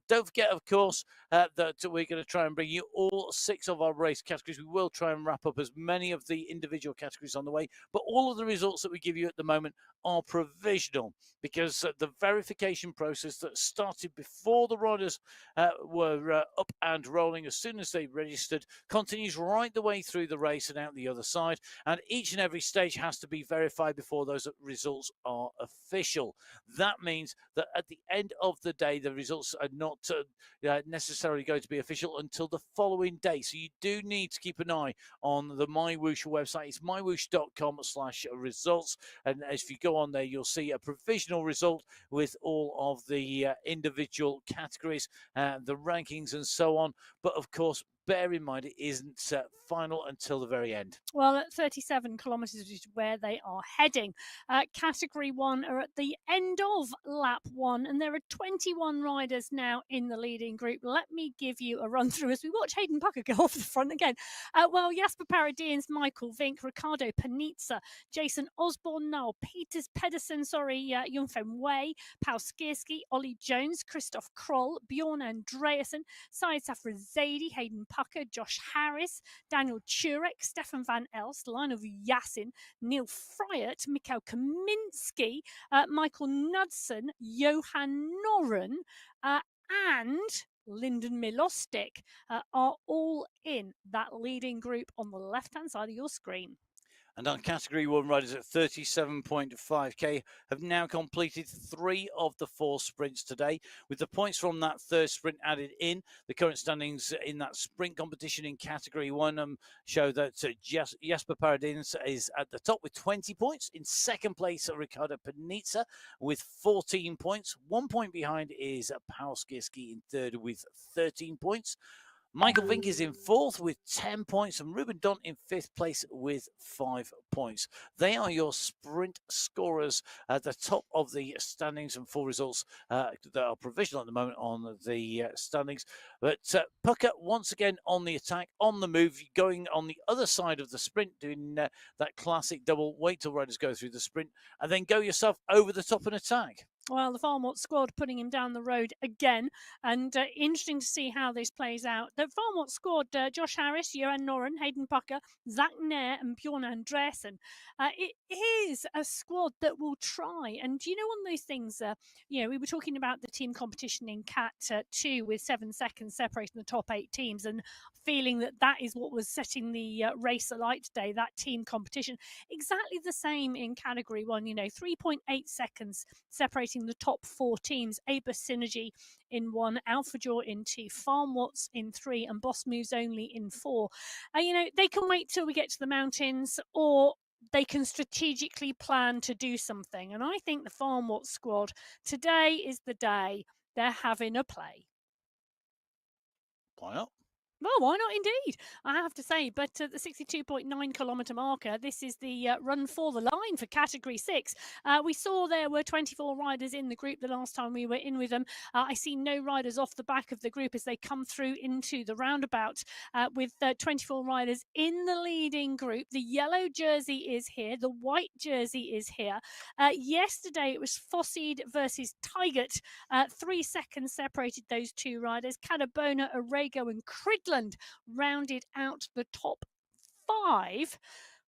Don't forget, of course, that we're going to try and bring you all 6 of our race categories. We will try and wrap up as many of the individual categories on the way, but all of the results that we give you at the moment are provisional because the verification process that started before the riders were up and rolling as soon as they registered continues right the way through the race and out the other side, and each and every stage has to be verified before those results are official. That means that at the end of the day, the results are not necessarily going to be official until the following day. So you do need to keep an eye on the MyWhoosh website. It's mywhoosh.com/results. And if you go on there, you'll see a provisional result with all of the individual categories, the rankings and so on. But of course, bear in mind, it isn't final until the very end. Well, at 37 kilometres is where they are heading. Category 1 are at the end of lap 1, and there are 21 riders now in the leading group. Let me give you a run through as we watch Hayden Pucker go off the front again. Well, Jasper Paradines, Michael Vink, Ricardo Panizza, Jason Osborne, Noel Peters, Pedersen, Jungfen Wei, Paul Skierski, Ollie Jones, Christoph Kroll, Bjorn Andreasen, Syed Safrazadi, Hayden Pucker, Josh Harris, Daniel Turek, Stefan Van Elst, Lionel Yassin, Neil Fryatt, Mikhail Kaminski, Michael Knudsen, Johan Noren, and Lyndon Milostic are all in that leading group on the left-hand side of your screen. And our Category 1 riders at 37.5k have now completed 3 of the 4 sprints today. With the points from that third sprint added in, the current standings in that sprint competition in Category 1 show that Jasper Paradins is at the top with 20 points. In second place, Ricardo Panizza with 14 points. 1 point behind is Paul Skierski in third with 13 points. Michael Vink is in fourth with 10 points and Ruben Dont in fifth place with 5 points. They are your sprint scorers at the top of the standings and full results that are provisional at the moment on the standings. But Pucker once again on the attack, on the move, going on the other side of the sprint, doing that classic double. Wait till riders go through the sprint and then go yourself over the top and attack. Well, the Farmwatch squad putting him down the road again, and interesting to see how this plays out. The Farmwatch squad, Josh Harris, Johan Noren, Hayden Pucker, Zach Nair and Bjorn Andresen. It is a squad that will try, and you know, one of those things, we were talking about the team competition in Cat 2 with 7 seconds separating the top 8 teams, and feeling that is what was setting the race alight today, that team competition. Exactly the same in Category 1, 3.8 seconds separating the top 4 teams. Aber Synergy in 1, AlphaJaw in 2, Farmwatts in 3, and Boss Moves Only in 4. They can wait till we get to the mountains, or they can strategically plan to do something. And I think the Farmwatts squad, today is the day they're having a play. Why not? Well, why not indeed, I have to say. But the 62.9 kilometre marker, this is the run for the line for Category 6. We saw there were 24 riders in the group the last time we were in with them. I see no riders off the back of the group as they come through into the roundabout with 24 riders in the leading group. The yellow jersey is here. The white jersey is here. Yesterday, it was Fosseed versus Tigert. 3 seconds separated those two riders. Cadabona, Orego and Cridland rounded out the top 5.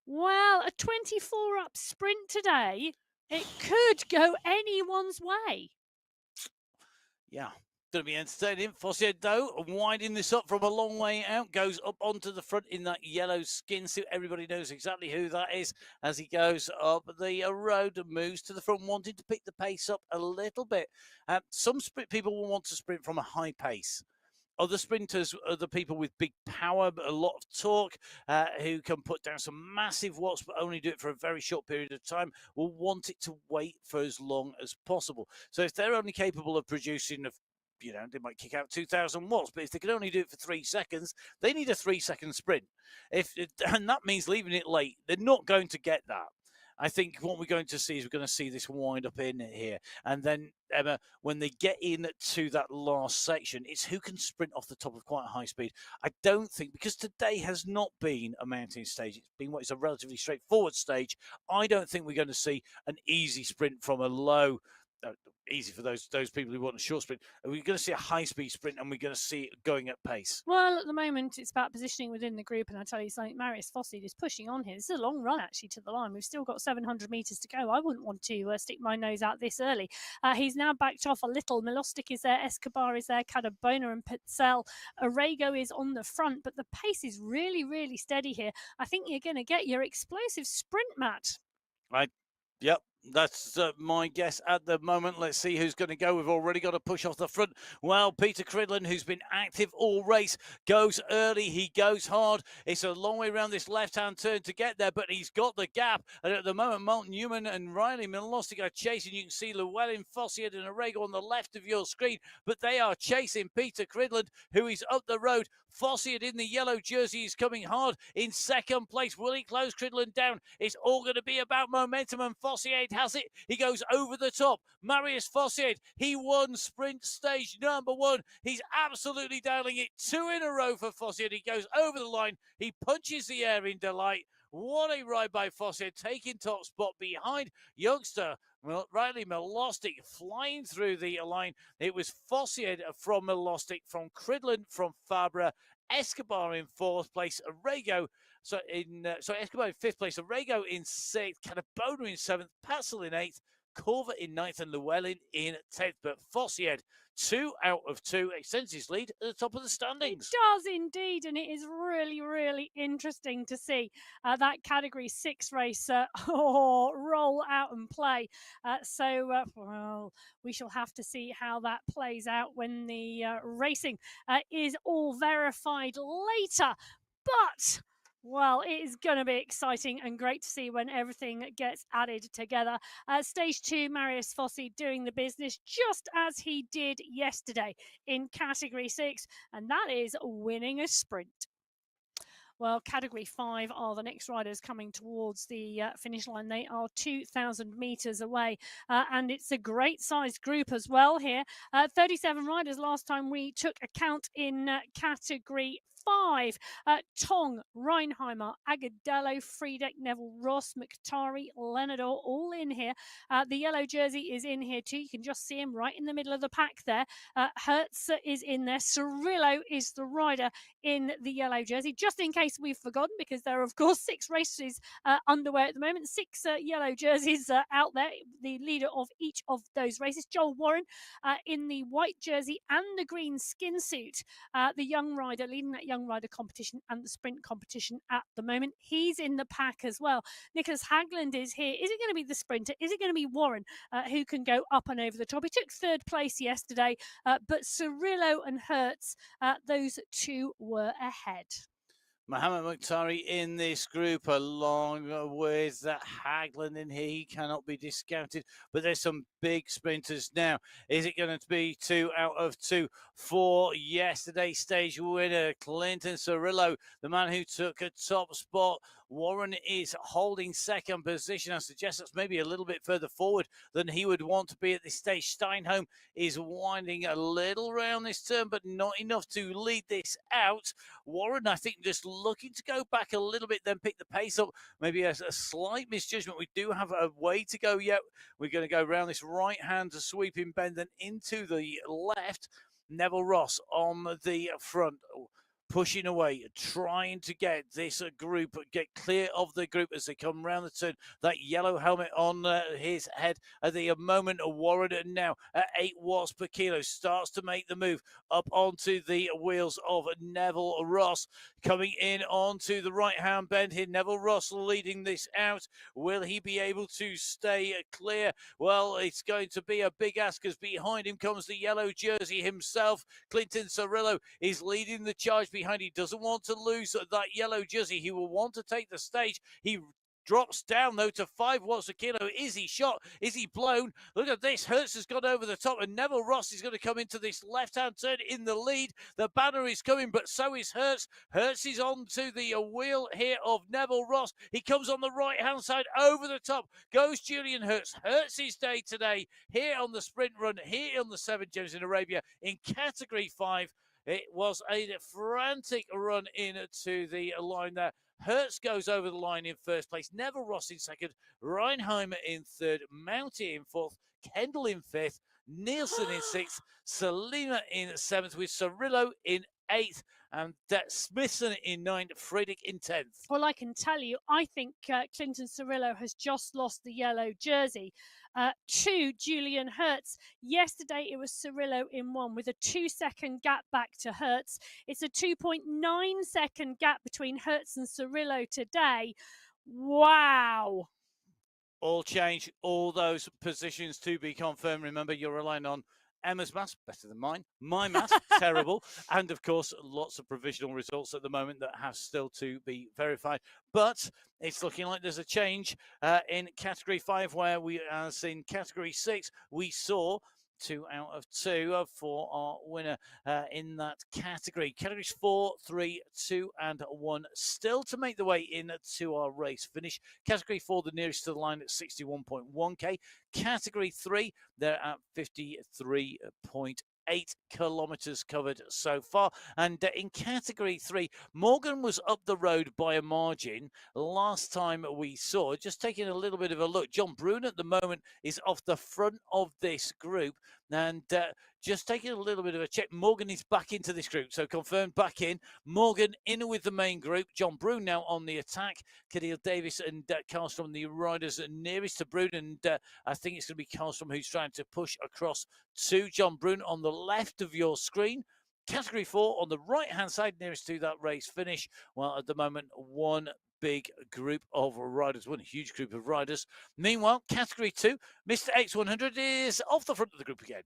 Well, a 24-up sprint today. It could go anyone's way. Yeah. Going to be entertaining. Fosseid, though, winding this up from a long way out, goes up onto the front in that yellow skin suit. Everybody knows exactly who that is as he goes up the road and moves to the front, wanting to pick the pace up a little bit. Some people will want to sprint from a high pace. Other sprinters are the people with big power, but a lot of torque, who can put down some massive watts, but only do it for a very short period of time, will want it to wait for as long as possible. So if they're only capable of producing they might kick out 2,000 watts, but if they can only do it for 3 seconds, they need a 3-second sprint. And that means leaving it late. They're not going to get that. I think what we're going to see is we're going to see this wind up in here. And then, Emma, when they get into that last section, it's who can sprint off the top of quite a high speed. I don't think, because today has not been a mountain stage, it's been what is a relatively straightforward stage, I don't think we're going to see an easy sprint from a low, easy for those people who want a short sprint. We're going to see a high-speed sprint, and we're going to see it going at pace. Well, at the moment, it's about positioning within the group, and I tell you something, Marius Fosseed is pushing on here. This is a long run, actually, to the line. We've still got 700 metres to go. I wouldn't want to stick my nose out this early. He's now backed off a little. Milostic is there, Escobar is there, Cadabona and Pitzel. Orego is on the front, but the pace is really, really steady here. I think you're going to get your explosive sprint, Matt. Yep. That's my guess at the moment. Let's see who's going to go. We've already got a push off the front. Well, Peter Cridland, who's been active all race, goes early. He goes hard. It's a long way around this left-hand turn to get there, but he's got the gap. And at the moment, Martin Newman and Riley Milostic are chasing. You can see Llewellyn, Fosseid and Orego on the left of your screen, but they are chasing Peter Cridland, who is up the road. Fosseid in the yellow jersey is coming hard in second place. Will he close Cridland down? It's all going to be about momentum, and Fosseid has it. He goes over the top. Marius Fosseid, he won sprint stage number 1. He's absolutely dialing it. 2 in a row for Fosseid. He goes over the line. He punches the air in delight. What a ride by Fosseid, taking top spot behind youngster Riley Milostic, flying through the line. It was Fosseid from Milostic, from Cridland, from Fabra, Escobar in 4th place, Orego. Escobar in 5th place, Orego in 6th, Cadabona in 7th, Patzel in 8th, Corvette in 9th, and Llewellyn in 10th. But Fossied, 2 out of 2, extends his lead at the top of the standings. It does indeed, and it is really, really interesting to see that Category 6 race roll out and play. Well, we shall have to see how that plays out when the racing is all verified later. But well, it is going to be exciting and great to see when everything gets added together. Stage 2, Marius Fossi doing the business just as he did yesterday in Category 6, and that is winning a sprint. Well, Category 5 are the next riders coming towards the finish line. They are 2,000 metres away, and it's a great sized group as well here. 37 riders last time we took account in Category 5. Tong, Reinheimer, Agadello, Friedeck, Neville Ross, Mkhitaryan, Lenador, all in here. The yellow jersey is in here too. You can just see him right in the middle of the pack there. Hertz is in there. Cirillo is the rider in the yellow jersey, just in case we've forgotten, because there are, of course, 6 races underway at the moment. 6 yellow jerseys out there. The leader of each of those races, Joel Warren, in the white jersey and the green skin suit. The young rider leading that young rider competition and the sprint competition at the moment. He's in the pack as well. Nicholas Hagland is here. Is it going to be the sprinter? Is it going to be Warren who can go up and over the top? He took 3rd place yesterday, but Cirillo and Hertz, those 2 were ahead. Mohamed Mkhitaryan in this group, along with Hagland in here. He cannot be discounted, but there's some big sprinters now. Is it going to be 2 out of 2 for yesterday's stage winner, Clinton Cirillo, the man who took a top spot? Warren is holding 2nd position. I suggest that's maybe a little bit further forward than he would want to be at this stage. Steinholm is winding a little round this turn, but not enough to lead this out. Warren, I think, just looking to go back a little bit, then pick the pace up. Maybe a slight misjudgment. We do have a way to go yet. We're going to go around this right-hand sweeping bend, then into the left. Neville Ross on the front, pushing away, trying to get this group, get clear of the group as they come round the turn. That yellow helmet on his head at the moment. Warren now at 8 watts per kilo starts to make the move up onto the wheels of Neville Ross. Coming in onto the right-hand bend here, Neville Ross leading this out. Will he be able to stay clear? Well, it's going to be a big ask, as behind him comes the yellow jersey himself. Clinton Cirillo is leading the charge behind. He doesn't want to lose that yellow jersey. He will want to take the stage. He drops down, though, to 5 watts a kilo. Is he shot? Is he blown? Look at this. Hertz has gone over the top, and Neville Ross is going to come into this left-hand turn in the lead. The banner is coming, but so is Hertz. Hertz is onto the wheel here of Neville Ross. He comes on the right-hand side over the top. Goes Julian Hertz. Hertz's day today here on the sprint run, here on the 7 Gems in Arabia in Category 5. It was a frantic run into the line there. Hertz goes over the line in 1st place. Neville Ross in 2nd. Reinheimer in 3rd. Mounty in 4th. Kendall in 5th. Nielsen in 6th. Salima in 7th, with Cirillo in 8th. And Smithson in 9th. Friedeck in 10th. Well, I can tell you, I think Clinton Cirillo has just lost the yellow jersey to Julian Hertz. Yesterday, it was Cirillo in 1 with a 2-second gap back to Hertz. It's a 2.9-second gap between Hertz and Cirillo today. Wow. All change, all those positions to be confirmed. Remember, you're relying on Emma's maths, better than mine. My maths, terrible. And, of course, lots of provisional results at the moment that have still to be verified. But it's looking like there's a change in Category 5, where we, as in Category 6, we saw 2 out of 2 for our winner in that category. Categories 4, 3, 2, and 1 still to make the way into our race finish. Category 4, the nearest to the line at 61.1k. Category 3, they're at 53.8 kilometers covered so far. And in Category 3, Morgan was up the road by a margin last time we saw. Just taking a little bit of a look, John Brune at the moment is off the front of this group, and just taking a little bit of a check. Morgan is back into this group, so confirmed back in. Morgan in with the main group. John Brune now on the attack. Cadeel Davis and Karlstrom, the riders nearest to Brune, and I think it's going to be Karlstrom who's trying to push across to John Brune on the left of your screen. Category 4 on the right-hand side, nearest to that race finish. Well, at the moment, one big group of riders, one huge group of riders. Meanwhile, Category 2, Mr. X100 is off the front of the group again.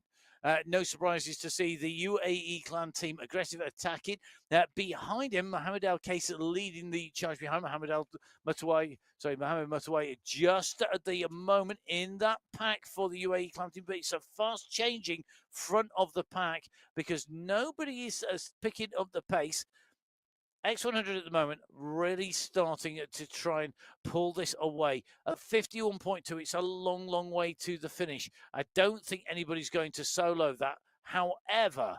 No surprises to see the UAE clan team aggressive attacking. Behind him, Mohammed Al Kaser leading the charge behind Mohammed Mutawai just at the moment in that pack for the UAE clan team. But it's a fast changing front of the pack because nobody is picking up the pace. X100 at the moment really starting to try and pull this away. At 51.2, it's a long, long way to the finish. I don't think anybody's going to solo that. However,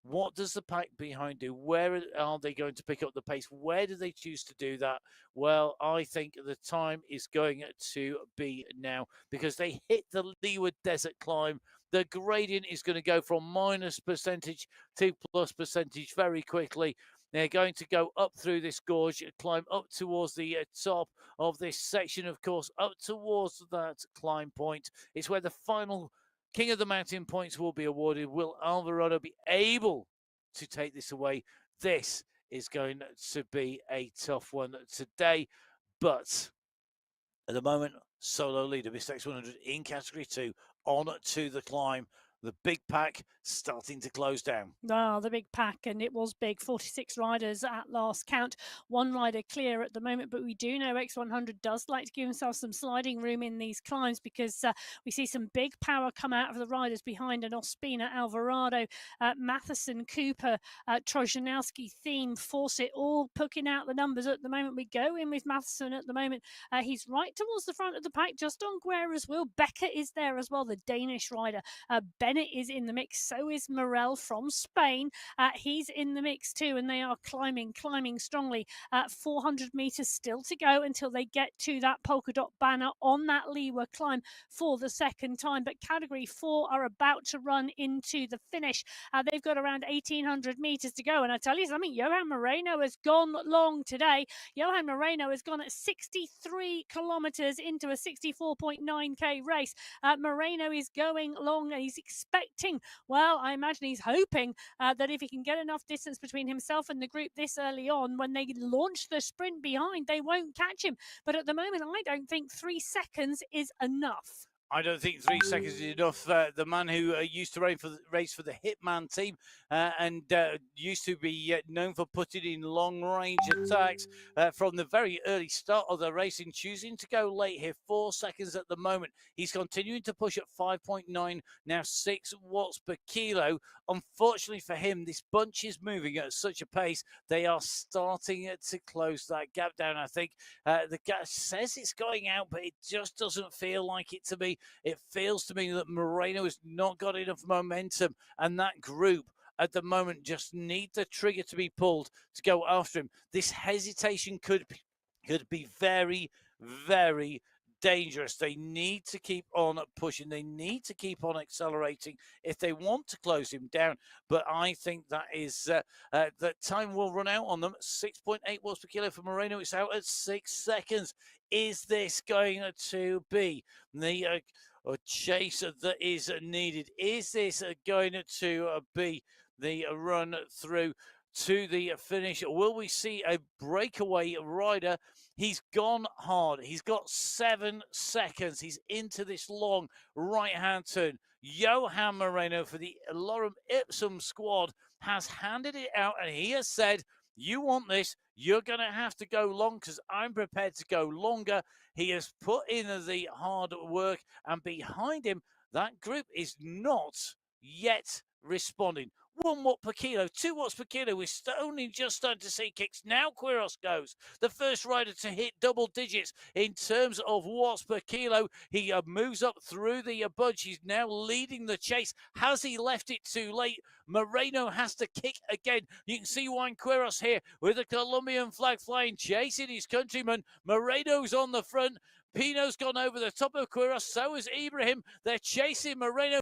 what does the pack behind do? Where are they going to pick up the pace? Where do they choose to do that? Well, I think the time is going to be now because they hit the leeward desert climb. The gradient is going to go from minus percentage to plus percentage very quickly. They're going to go up through this gorge, climb up towards the top of this section, of course, up towards that climb point. It's where the final King of the Mountain points will be awarded. Will Alvarado be able to take this away? This is going to be a tough one today, but at the moment, solo leader, Mr. X100 in Category 2, on to the climb. The big pack starting to close down. Oh, the big pack, and it was big. 46 riders at last count. One rider clear at the moment, but we do know X100 does like to give himself some sliding room in these climbs because we see some big power come out of the riders behind, and Ospina, Alvarado, Matheson, Cooper, Trojanowski, Thiem, Fawcett, all picking out the numbers at the moment. We go in with Matheson at the moment. He's right towards the front of the pack, just on Guerra's wheel. Becker is there as well, the Danish rider. Bennett is in the mix, so is Morel from Spain. He's in the mix too, and they are climbing strongly. 400 meters still to go until they get to that polka dot banner on that leeward climb for the second time. But Category 4 are about to run into the finish. They've got around 1,800 meters to go, and I tell you something, Johan Moreno has gone long today. Johan Moreno has gone at 63 kilometers into a 64.9k race. Moreno is going long, and he's expecting, well, I imagine he's hoping that if he can get enough distance between himself and the group this early on, when they launch the sprint behind, they won't catch him. But at the moment, I don't think 3 seconds is enough. I don't think 3 seconds is enough. The man who used to race for the Hitman team and used to be known for putting in long-range attacks from the very early start of the race, and choosing to go late here. 4 seconds at the moment. He's continuing to push at 5.9, now 6 watts per kilo. Unfortunately for him, this bunch is moving at such a pace. They are starting to close that gap down. I think the gap says it's going out, but it just doesn't feel like it to me. It feels to me that Moreno has not got enough momentum, and that group at the moment just need the trigger to be pulled to go after him. This hesitation could be very, very dangerous. They need to keep on pushing. They need to keep on accelerating if they want to close him down. But I think that is that time will run out on them. 6.8 watts per kilo for Moreno. It's out at 6 seconds. Is this going to be the chase that is needed? Is this going to be the run through to the finish? Will we see a breakaway rider? He's gone hard. He's got 7 seconds. He's into this long right-hand turn. Johan Moreno for the Lorem Ipsum squad has handed it out, and he has said, you want this, you're going to have to go long because I'm prepared to go longer. He has put in the hard work, and behind him, that group is not yet responding. 1 watt per kilo, 2 watts per kilo. We're only just starting to see kicks. Now Quiros goes, the first rider to hit double digits in terms of watts per kilo. He moves up through the bunch. He's now leading the chase. Has he left it too late? Moreno has to kick again. You can see Juan Quiros here with the Colombian flag flying, chasing his countryman. Moreno's on the front. Pino's gone over the top of Quiros. So is Ibrahim. They're chasing Moreno.